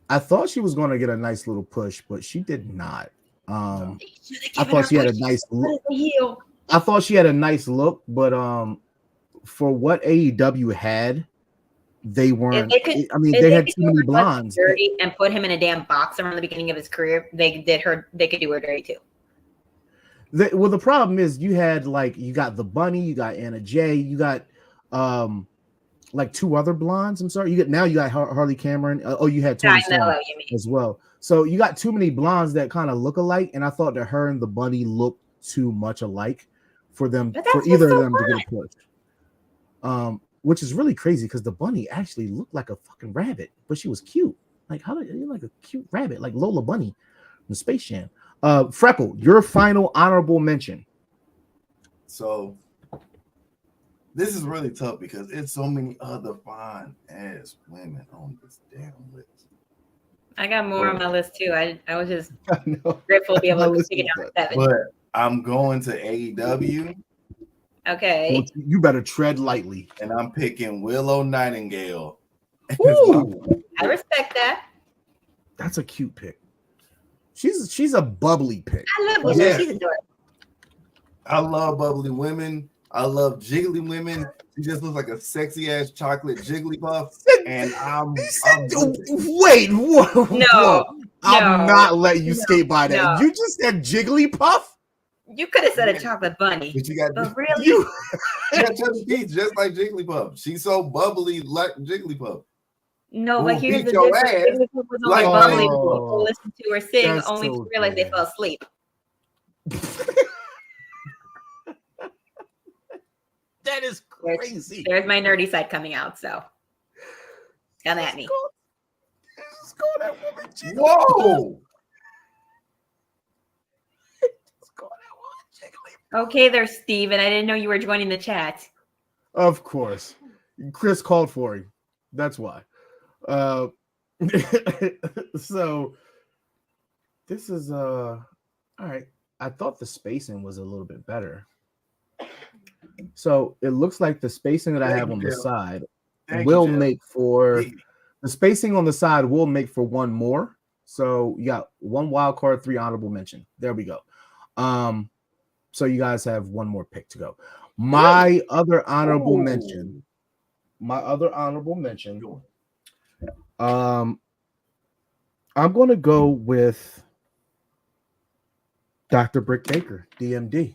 I thought she was going to get a nice little push, but she did not. I I thought she had a nice look. I thought she had a nice look, but for what AEW had, they weren't. They had too many blondes. Dirty and put him in a damn box around the beginning of his career. They could do her dirty too. The problem is you got the Bunny, you got Anna Jay, you got like two other blondes. I'm sorry, you got Harley Cameron. You had Tony Storm as well. So you got too many blondes that kind of look alike, and I thought that her and the Bunny looked too much alike for either of them to get a push. Which is really crazy because the Bunny actually looked like a fucking rabbit, but she was cute. Like how did you like a cute rabbit, like Lola Bunny from Space Jam? Freckle, your final honorable mention. So this is really tough because it's so many other fine ass women on this damn list. I got more on my list too. I was just grateful to be able to pick it down to 7. But I'm going to AEW. Okay. Well, you better tread lightly. And I'm picking Willow Nightingale. Ooh, I respect that. That's a cute pick. She's a bubbly pick. I love Willow. She's adorable. I love bubbly women. I love jiggly women. She just looks like a sexy ass chocolate Jigglypuff. And wait, whoa, no, I'm not letting you skate by that. No. You just said Jigglypuff? You could have said a chocolate bunny. But you got really, you got Chubby Peach just like Jigglypuff. She's so bubbly like Jigglypuff. No, but here's the difference. Jigglypuff was only bubbly. People listen to her sing only to realize they fell asleep. That is crazy. There's my nerdy side coming out, so come at me. Whoa! Okay, there's Steven. I didn't know you were joining the chat. Of course. Chris called for you. That's why. So this is all right. I thought the spacing was a little bit better. So it looks like the spacing that I have on the side will make for the spacing on the side will make for one more. So you got one wild card, 3 honorable mention. There we go. So you guys have one more pick to go. My other honorable mention. I'm going to go with Dr. Britt Baker, DMD.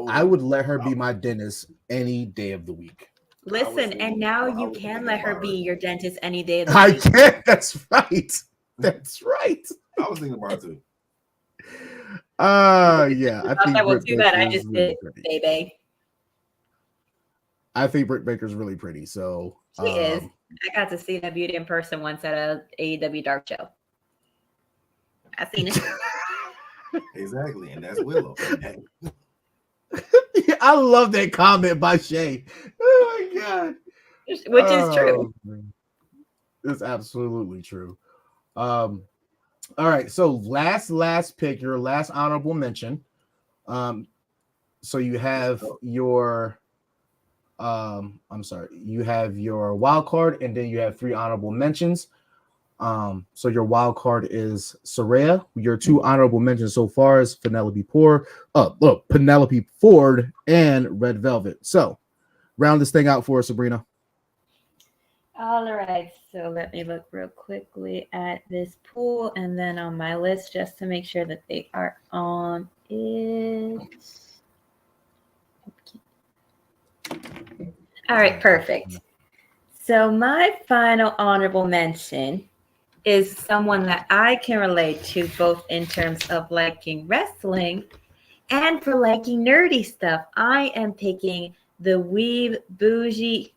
I would let her be my dentist any day of the week. Listen, and now you can let her be your dentist any day of the week. I can. That's right. That's right. I was thinking about it too. Yeah. I think that will do that. I just did, baby. I think Britt Baker's really pretty. So she is. I got to see that beauty in person once at a AEW Dark show. I've seen it. Exactly, and that's Willow. I love that comment by Shay. Oh my god. Which is true. It's absolutely true. All right. So last pick, your last honorable mention. So you have your you have your wild card, and then you have 3 honorable mentions. So your wild card is Saraya. Your 2 honorable mentions so far is Penelope Ford and Red Velvet. So round this thing out for us, Sabrina. All right. So let me look real quickly at this pool and then on my list just to make sure that they are on it. All right, perfect. So my final honorable mention is someone that I can relate to both in terms of liking wrestling and for liking nerdy stuff. I am picking the weeb bougie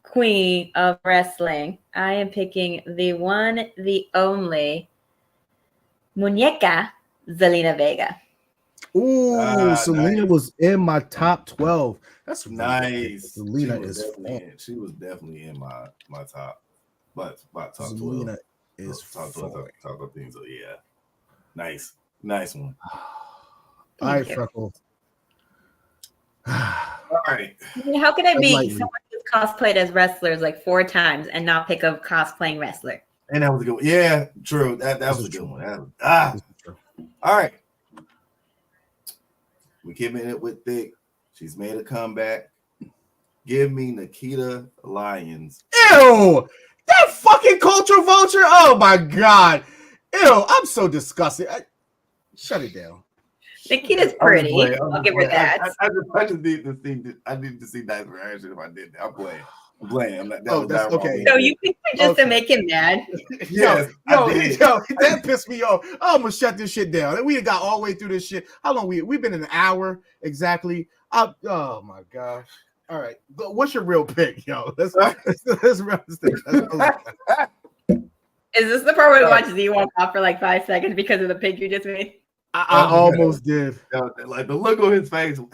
queen of wrestling. I am picking the one, the only Muñeca Zelina Vega. Ooh, Selena nice. was in my top 12. That's really Nice. Selena is She was definitely in my top, but top 12. Selena is top 12 things. So yeah, nice one. All right, Freckle. All right. How can I be someone who's cosplayed as wrestlers like 4 times and not pick a cosplaying wrestler? And that was a good one. Yeah, true. That was a good one. All right. We keeping it with Thick. She's made a comeback. Give me Nikita Lyons. Ew! That fucking culture vulture. Oh my god. Ew, I'm so disgusted. Shut it down. Nikita's pretty. I'll give her that. I just need to see. I need to see that reaction if I did that. I'm playing. I'm not, that's okay. So you picked her just to make him mad? Yes, yo, that pissed me off. I'm gonna shut this shit down. We got all the way through this shit. How long we've been an hour exactly? Oh my gosh. All right, what's your real pick, yo? Let's run this thing. Is this the part where watch Z walk off for like 5 seconds because of the pick you just made? I almost did. Like the look on his face was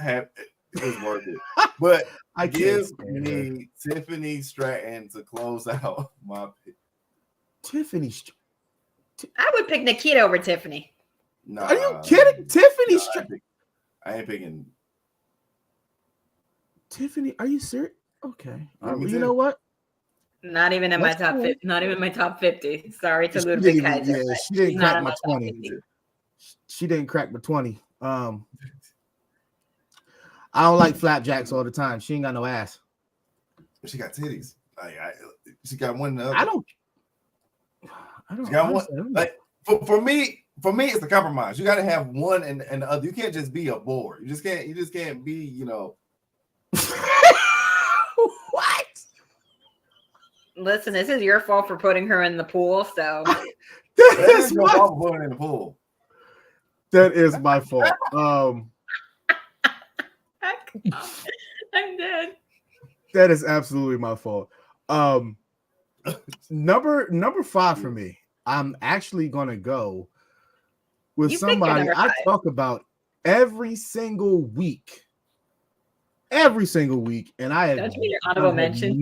worth it. But I give me Tiffany Stratton to close out my pick. Tiffany. I would pick Nikita over Tiffany. Nah, are you kidding? Tiffany Stratton. I ain't picking Tiffany. Are you serious? Okay. You know what? Not even in my top 50. Not even my top 50. Sorry to Ludwig Kaiser. Yeah, she didn't crack my 20. She didn't crack my 20. I don't like flapjacks all the time. She ain't got no ass. She got titties. She got one. I don't. She got one. Like for me, it's a compromise. You got to have one and the other. You can't just be a bore. You just can't be. You know. What? Listen, this is your fault for putting her in the pool. So that is your fault for putting her in the pool. That is my fault. I'm dead. That is absolutely my fault. Number 5 for me. I'm actually gonna go with somebody I talk about every single week, and I have honorable mention.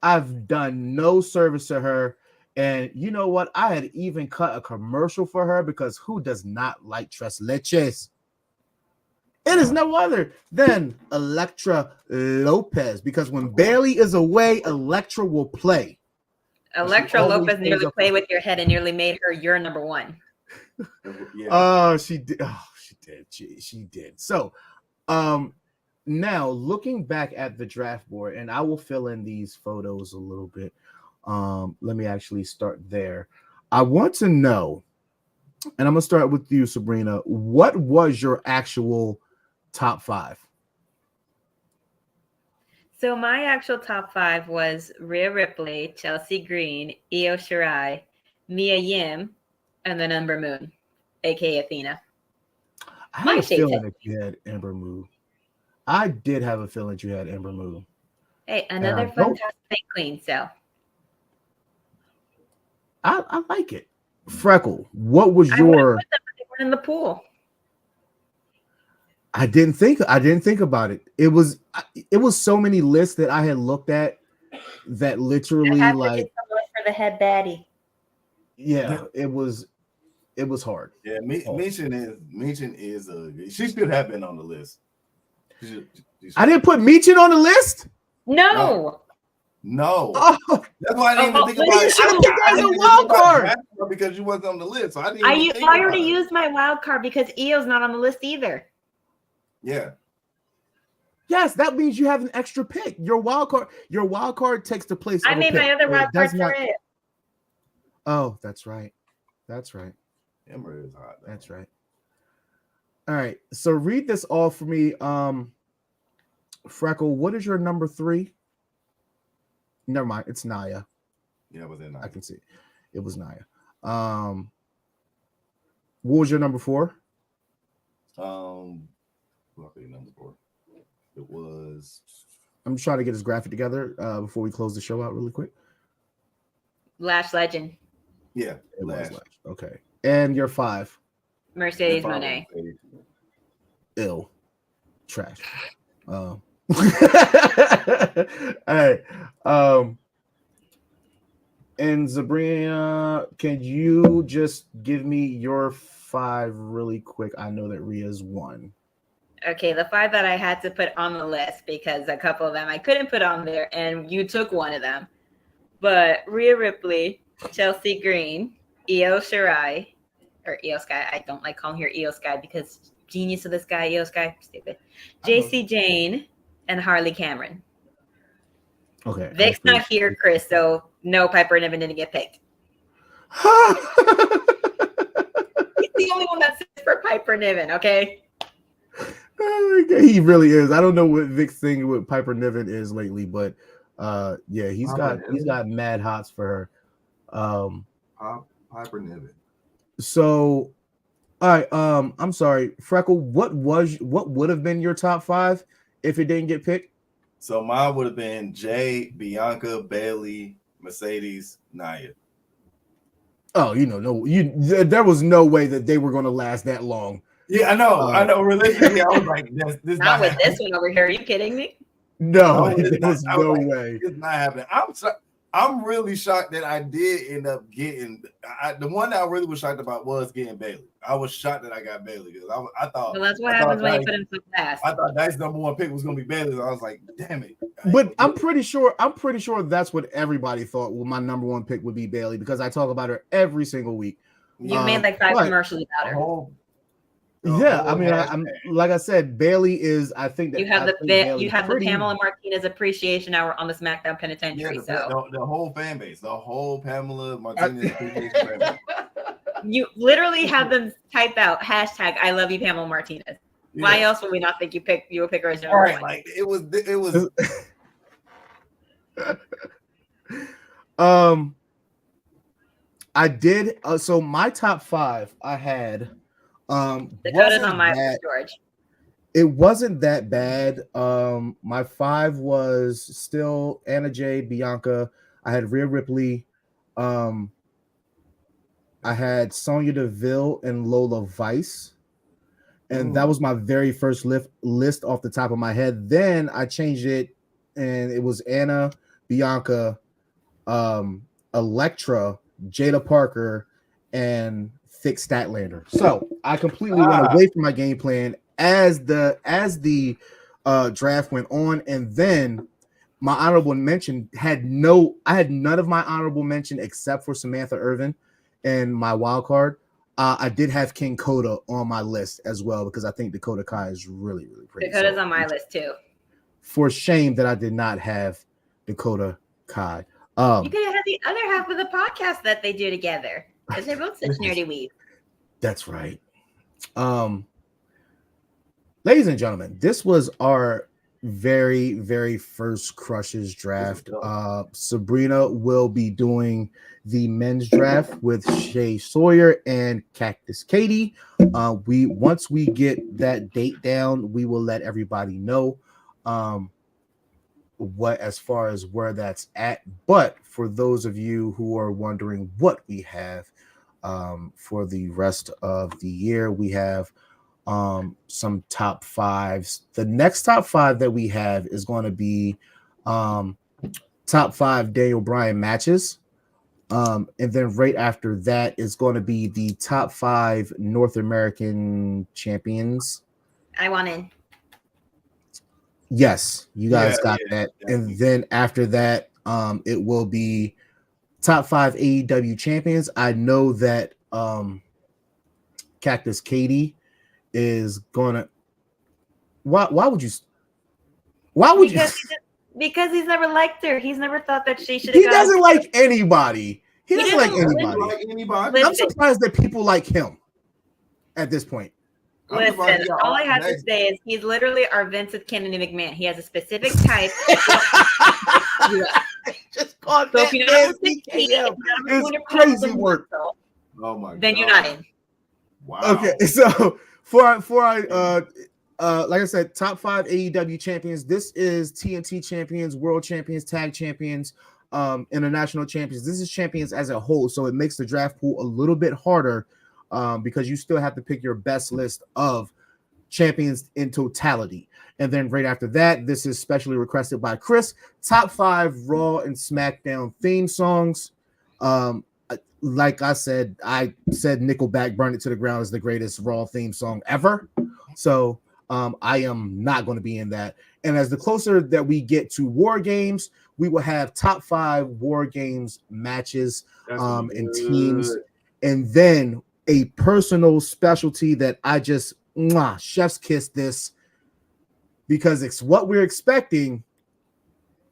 I've done no service to her. And you know what? I had even cut a commercial for her because who does not like tres leches? It is no other than Elektra Lopez, because when Bailey is away, Elektra will play. Elektra Lopez nearly played with your head and nearly made her your number 1. Yeah. Oh, she did. Oh, she did. She did. So, now looking back at the draft board, and I will fill in these photos a little bit. Let me actually start there. I want to know, and I'm gonna start with you, Sabrina. What was your actual top 5? So my actual top 5 was Rhea Ripley, Chelsea Green, Io Shirai, Mia Yim, and then Ember Moon, aka Athena. I had a feeling that you had Ember Moon. I did have a feeling that you had Ember Moon. Hey, another fantastic queen. So I like it. Freckle, what was your? They were in the pool. I didn't think about it. It was so many lists that I had looked at that literally like for the head baddie. Yeah, it was hard. Yeah, Michin is she should have been on the list. I didn't put Michin on the list. No. Oh, that's why I didn't even think about it. I think that's a wild card because you wasn't on the list. So I didn't. I already used my wild card because Io's not on the list either. Yeah. Yes, that means you have an extra pick. Your wild card takes the place. I of a made pick. my other wild It does card not. for it. Oh, that's right. That's right. Ember is hot. Though. That's right. All right. So read this all for me. Freckle, what is your number 3? Never mind. It's Naya. Yeah, it was in Naya. I can see. It was Naya. What was your number 4? What was number 4? It was. I'm just trying to get his graphic together before we close the show out really quick. Lash Legend. Yeah, it was Lash. Okay. And your 5? Mercedes Monet. Ill. Trash. All right. And Sabrina, can you just give me your 5 really quick? I know that Rhea's 1. Okay, the 5 that I had to put on the list because a couple of them I couldn't put on there, and you took one of them. But Rhea Ripley, Chelsea Green, Io Shirai, or Io Sky. I don't like calling her Io Sky because genius of this guy, Io Sky, stupid. JC Jane and Harley Cameron. Okay. Vic's not here, Chris, so no, Piper Niven didn't get picked. He's the only one that sits for Piper Niven, okay? He really is. I don't know what Vic's thing with Piper Niven is lately, but yeah, he's got mad hots for her. Piper Niven. So, all right. I'm sorry, Freckle. What would have been your top 5 if it didn't get picked? So mine would have been Jay, Bianca, Bailey, Mercedes, Nia. Oh, there was no way that they were going to last that long. Yeah, I know. Realistically, I was like, this not with this one over here. Are you kidding me? No, there's no way. It's not happening. I'm really shocked that I did end up getting the one that I really was shocked about was getting Bailey. I was shocked that I got Bailey because I thought. Well, that's what happens when you put him so fast. I thought Dice's number 1 pick was going to be Bailey. I was like, damn it. But I'm pretty sure that's what everybody thought. Well, my number 1 pick would be Bailey because I talk about her every single week. You made like 5 commercials about her. Yeah, I mean, I'm like I said, Bailey is. I think that you have the Pamela Martinez appreciation hour on the SmackDown Penitentiary. The whole fan base, the whole Pamela Martinez appreciation fan base. You literally have them type out hashtag I love you, Pamela Martinez. Yeah. Why else would we not think you would pick her as number 1? Like it was. I did. So my top 5, I had. Dakota's on my list, George. It wasn't that bad. My 5 was still Anna Jay, Bianca. I had Rhea Ripley. I had Sonya Deville and Lola Vice. And that was my very first list off the top of my head. Then I changed it, and it was Anna, Bianca, Electra, Jada Parker, and Thick Statlander. So I completely went away from my game plan as the draft went on, and then my honorable mention I had none of my honorable mention except for Samantha Irvin and my wild card. I did have King Coda on my list as well because I think Dakota Kai is really, really pretty. Dakota's on my list too. For shame that I did not have Dakota Kai. You could have had the other half of the podcast that they do together because they're both such nerdy weeb. That's right. Ladies and gentlemen, this was our very, very first Crushes draft. Sabrina will be doing the men's draft with Shay Sawyer and Cactus Katie. Once we get that date down, we will let everybody know as far as where that's at. But for those of you who are wondering what we have for the rest of the year, we have some top 5s. The next top 5 that we have is going to be top 5 Daniel Bryan matches. And then right after that is going to be the top 5 North American champions. I want in. Yes, you guys got that. And then after that, it will be top 5 AEW champions. I know that Cactus Katie is gonna. Why would you? Why would you? Because he's never liked her. He's never thought that she should. He doesn't like anybody. He doesn't like anybody. Like anybody. I'm surprised that people like him at this point. Listen, all I have to say is he's literally our Vincent Kennedy McMahon. He has a specific type. Just call so if you don't it's crazy work. Oh my god. Then you're not in. Wow. Okay, so for I like I said, top 5 AEW champions. This is TNT champions, world champions, tag champions, international champions. This is champions as a whole, so it makes the draft pool a little bit harder because you still have to pick your best list of champions in totality. And then right after that, this is specially requested by Chris. Top 5 Raw and SmackDown theme songs. Like I said Nickelback Burn It to the Ground is the greatest Raw theme song ever. So I am not going to be in that. And as the closer that we get to War Games, we will have top 5 War Games matches and teams. And then a personal specialty that I just chef's kiss this because it's what we're expecting.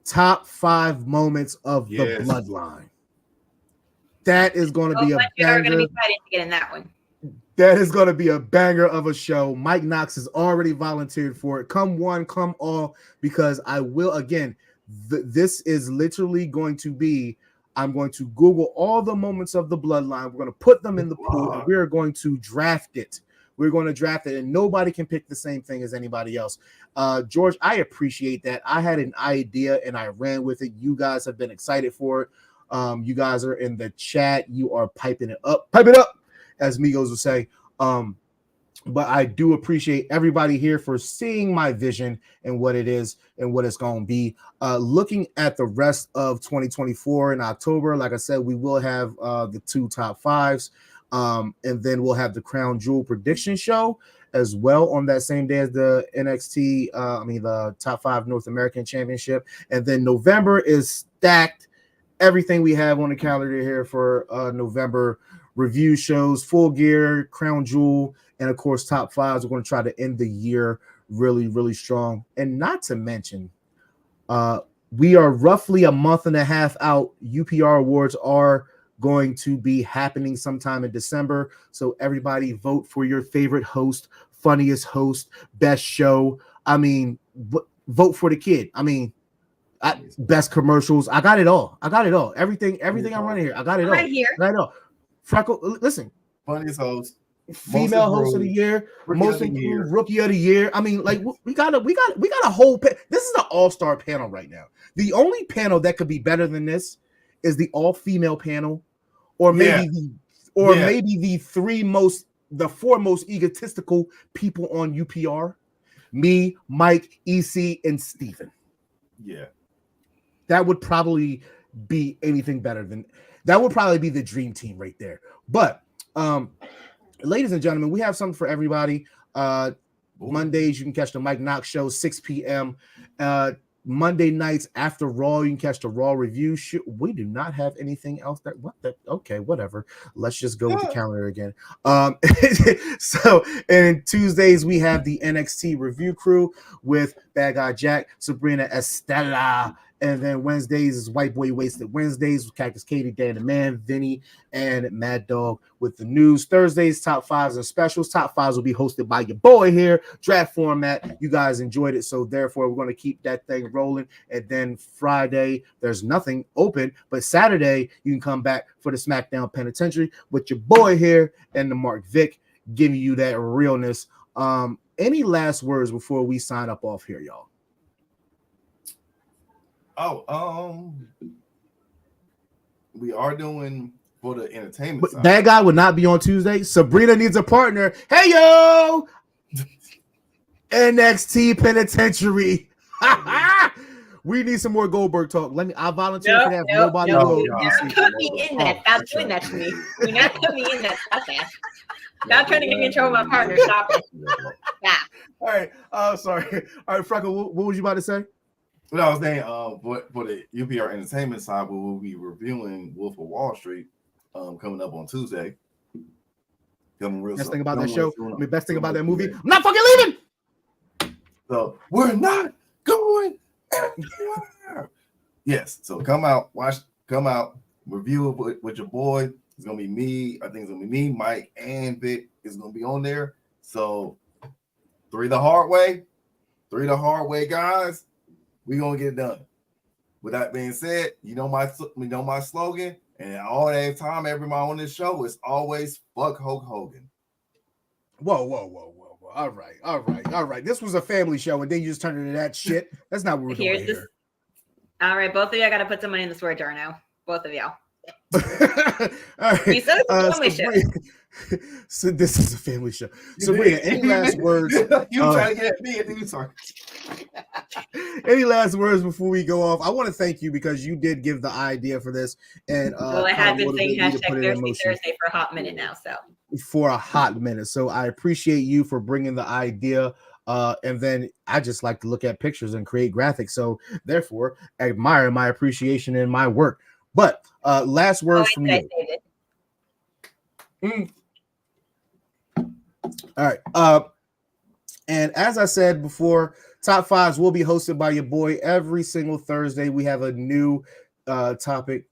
Top 5 moments of the bloodline. That is going to be a banger. Going to be fighting to get in that one. That is going to be a banger of a show. Mike Knox has already volunteered for it. Come one, come all, because I will, again, this is literally going to be, I'm going to Google all the moments of the bloodline. We're going to put them in the pool, and we're going to draft it. We're going to draft it, and nobody can pick the same thing as anybody else. George, I appreciate that. I had an idea, and I ran with it. You guys have been excited for it. You guys are in the chat. You are piping it up. Pipe it up, as Migos would say. But I do appreciate everybody here for seeing my vision and what it is and what it's going to be. Looking at the rest of 2024 in October, like I said, we will have the 2 top 5s. And then we'll have the Crown Jewel prediction show as well on that same day as the NXT, the top 5 North American Championship. And then November is stacked. Everything we have on the calendar here for November: review shows, Full Gear, Crown Jewel, and of course top 5s. We're going to try to end the year really, really strong. And not to mention, we are roughly a month and a half out. UPR Awards are going to be happening sometime in December. So everybody vote for your favorite host, funniest host, best show. Vote for the kid. Best commercials. I got it all. Everything I'm running here. I got it all. Right here. Right all. Freckle, listen. Funniest host. Female host of the year. Most improved rookie of the year. We got a whole this is an all-star panel right now. The only panel that could be better than this is the all-female panel, or maybe maybe the 4 most egotistical people on UPR. Me, Mike, EC, and Steven. Yeah. That would probably be anything better than that. Would probably be the dream team right there. But ladies and gentlemen, we have something for everybody. Mondays, you can catch the Mike Knox show, 6 p.m. Monday nights after Raw, you can catch the Raw review. We do not have anything else. Okay, whatever. Let's just go with the calendar again. So, and Tuesdays we have the NXT review crew with Bad Guy Jack, Sabrina Estella. And then Wednesdays is White Boy Wasted Wednesdays with Cactus Katie, Dan the Man, Vinny, and Mad Dog with the news. Thursdays, top 5s and specials. Top 5s will be hosted by your boy here. Draft format. You guys enjoyed it, so therefore we're going to keep that thing rolling. And then Friday, there's nothing open, but Saturday you can come back for the SmackDown Penitentiary with your boy here and the Mark Vic giving you that realness. Any last words before we sign up off here, y'all? We are doing for the entertainment but side. Bad Guy would not be on Tuesday. Sabrina needs a partner. Hey yo, NXT Penitentiary. We need some more Goldberg talk. I'll volunteer for that. Nobody will. You're not gonna be in that. Stop doing that to me. You're not gonna be in that. Stop that. Stop trying to get me in trouble with my partner. Stop it. Yeah. All right. Sorry. All right, Freckle, what was you about to say? What I was saying, for the UPR Entertainment side, we will be reviewing Wolf of Wall Street coming up on Tuesday. Best thing about that show, best thing about that movie, I'm not fucking leaving. So we're not going everywhere. Yes, so come out, review it with your boy. It's gonna be me. I think it's gonna be me, Mike, and Vic is gonna be on there. So 3 the hard way, guys. We gonna get it done. With that being said, you know my slogan, and all that time, everybody on this show is always fuck Hulk Hogan. Whoa. All right. This was a family show, and then you just turned into that shit. That's not what we're doing here. All right, both of y'all got to put some money in the swear jar now. Both of y'all. All right. You said it's a family show. So this is a family show. Sabrina, any last words? You trying to get at me? I'm sorry. Any last words before we go off? I want to thank you because you did give the idea for this, and well, I had been saying hashtag Thursday for a hot minute now, for a hot minute. So I appreciate you for bringing the idea. And then I just like to look at pictures and create graphics. So therefore, admire my appreciation in my work. But last words from you. All right. And as I said before, Top Fives will be hosted by your boy every single Thursday. We have a new topic.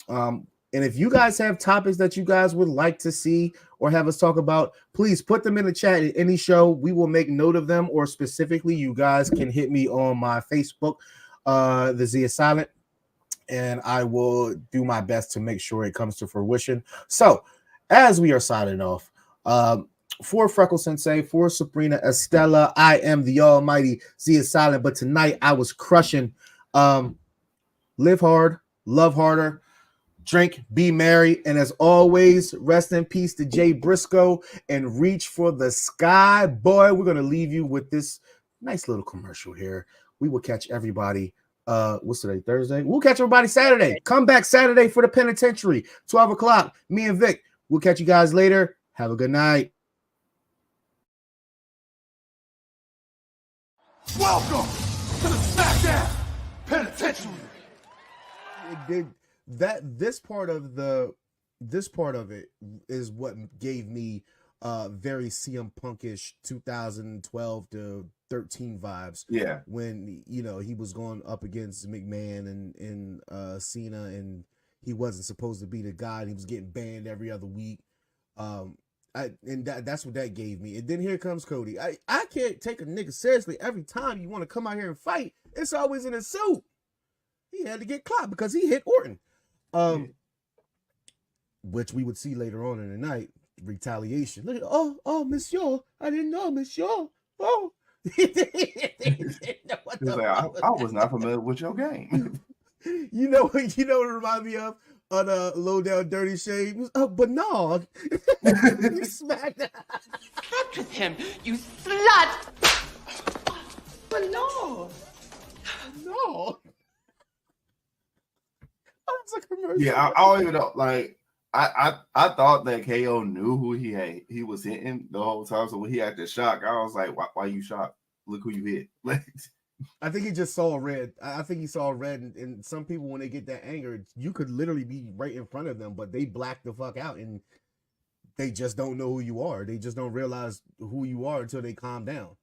And if you guys have topics that you guys would like to see or have us talk about, please put them in the chat at any show. We will make note of them, or specifically, you guys can hit me on my Facebook, the Z is Silent, and I will do my best to make sure it comes to fruition. So, as we are signing off, for Frecklesensei, for Sabrina Estella, I am the almighty Z is Silent, but tonight I was crushing. Live hard, love harder, drink, be merry, and as always, rest in peace to Jay Briscoe and reach for the sky. Boy, we're going to leave you with this nice little commercial here. We will catch everybody. What's today? Thursday? We'll catch everybody Saturday. Come back Saturday for the penitentiary, 12 o'clock. Me and Vic. We'll catch you guys later. Have a good night. Welcome to the SmackDown Penitentiary. This part of it is what gave me very CM Punkish 2012 to 13 vibes. Yeah, when he was going up against McMahon and Cena, and he wasn't supposed to be the guy, and he was getting banned every other week. That's what that gave me. And then here comes Cody. I can't take a nigga seriously every time you want to come out here and fight. It's always in a suit. He had to get clocked because he hit Orton. Which we would see later on in the night. Retaliation. Look at, oh, monsieur. I didn't know, monsieur. Oh. I was not familiar with your game. You know what it remind me of? On a low down dirty shade. Bernard. You smacked that. Fuck with him, you slut! Bernard. No. That's a commercial. Yeah, I don't even know. Like, I thought that KO knew who he was hitting the whole time. So when he acted shocked, I was like, why you shocked? Look who you hit. Like, I think he just saw red. I think he saw red, and some people, when they get that anger, you could literally be right in front of them, but they black the fuck out, and they just don't know who you are. They just don't realize who you are until they calm down.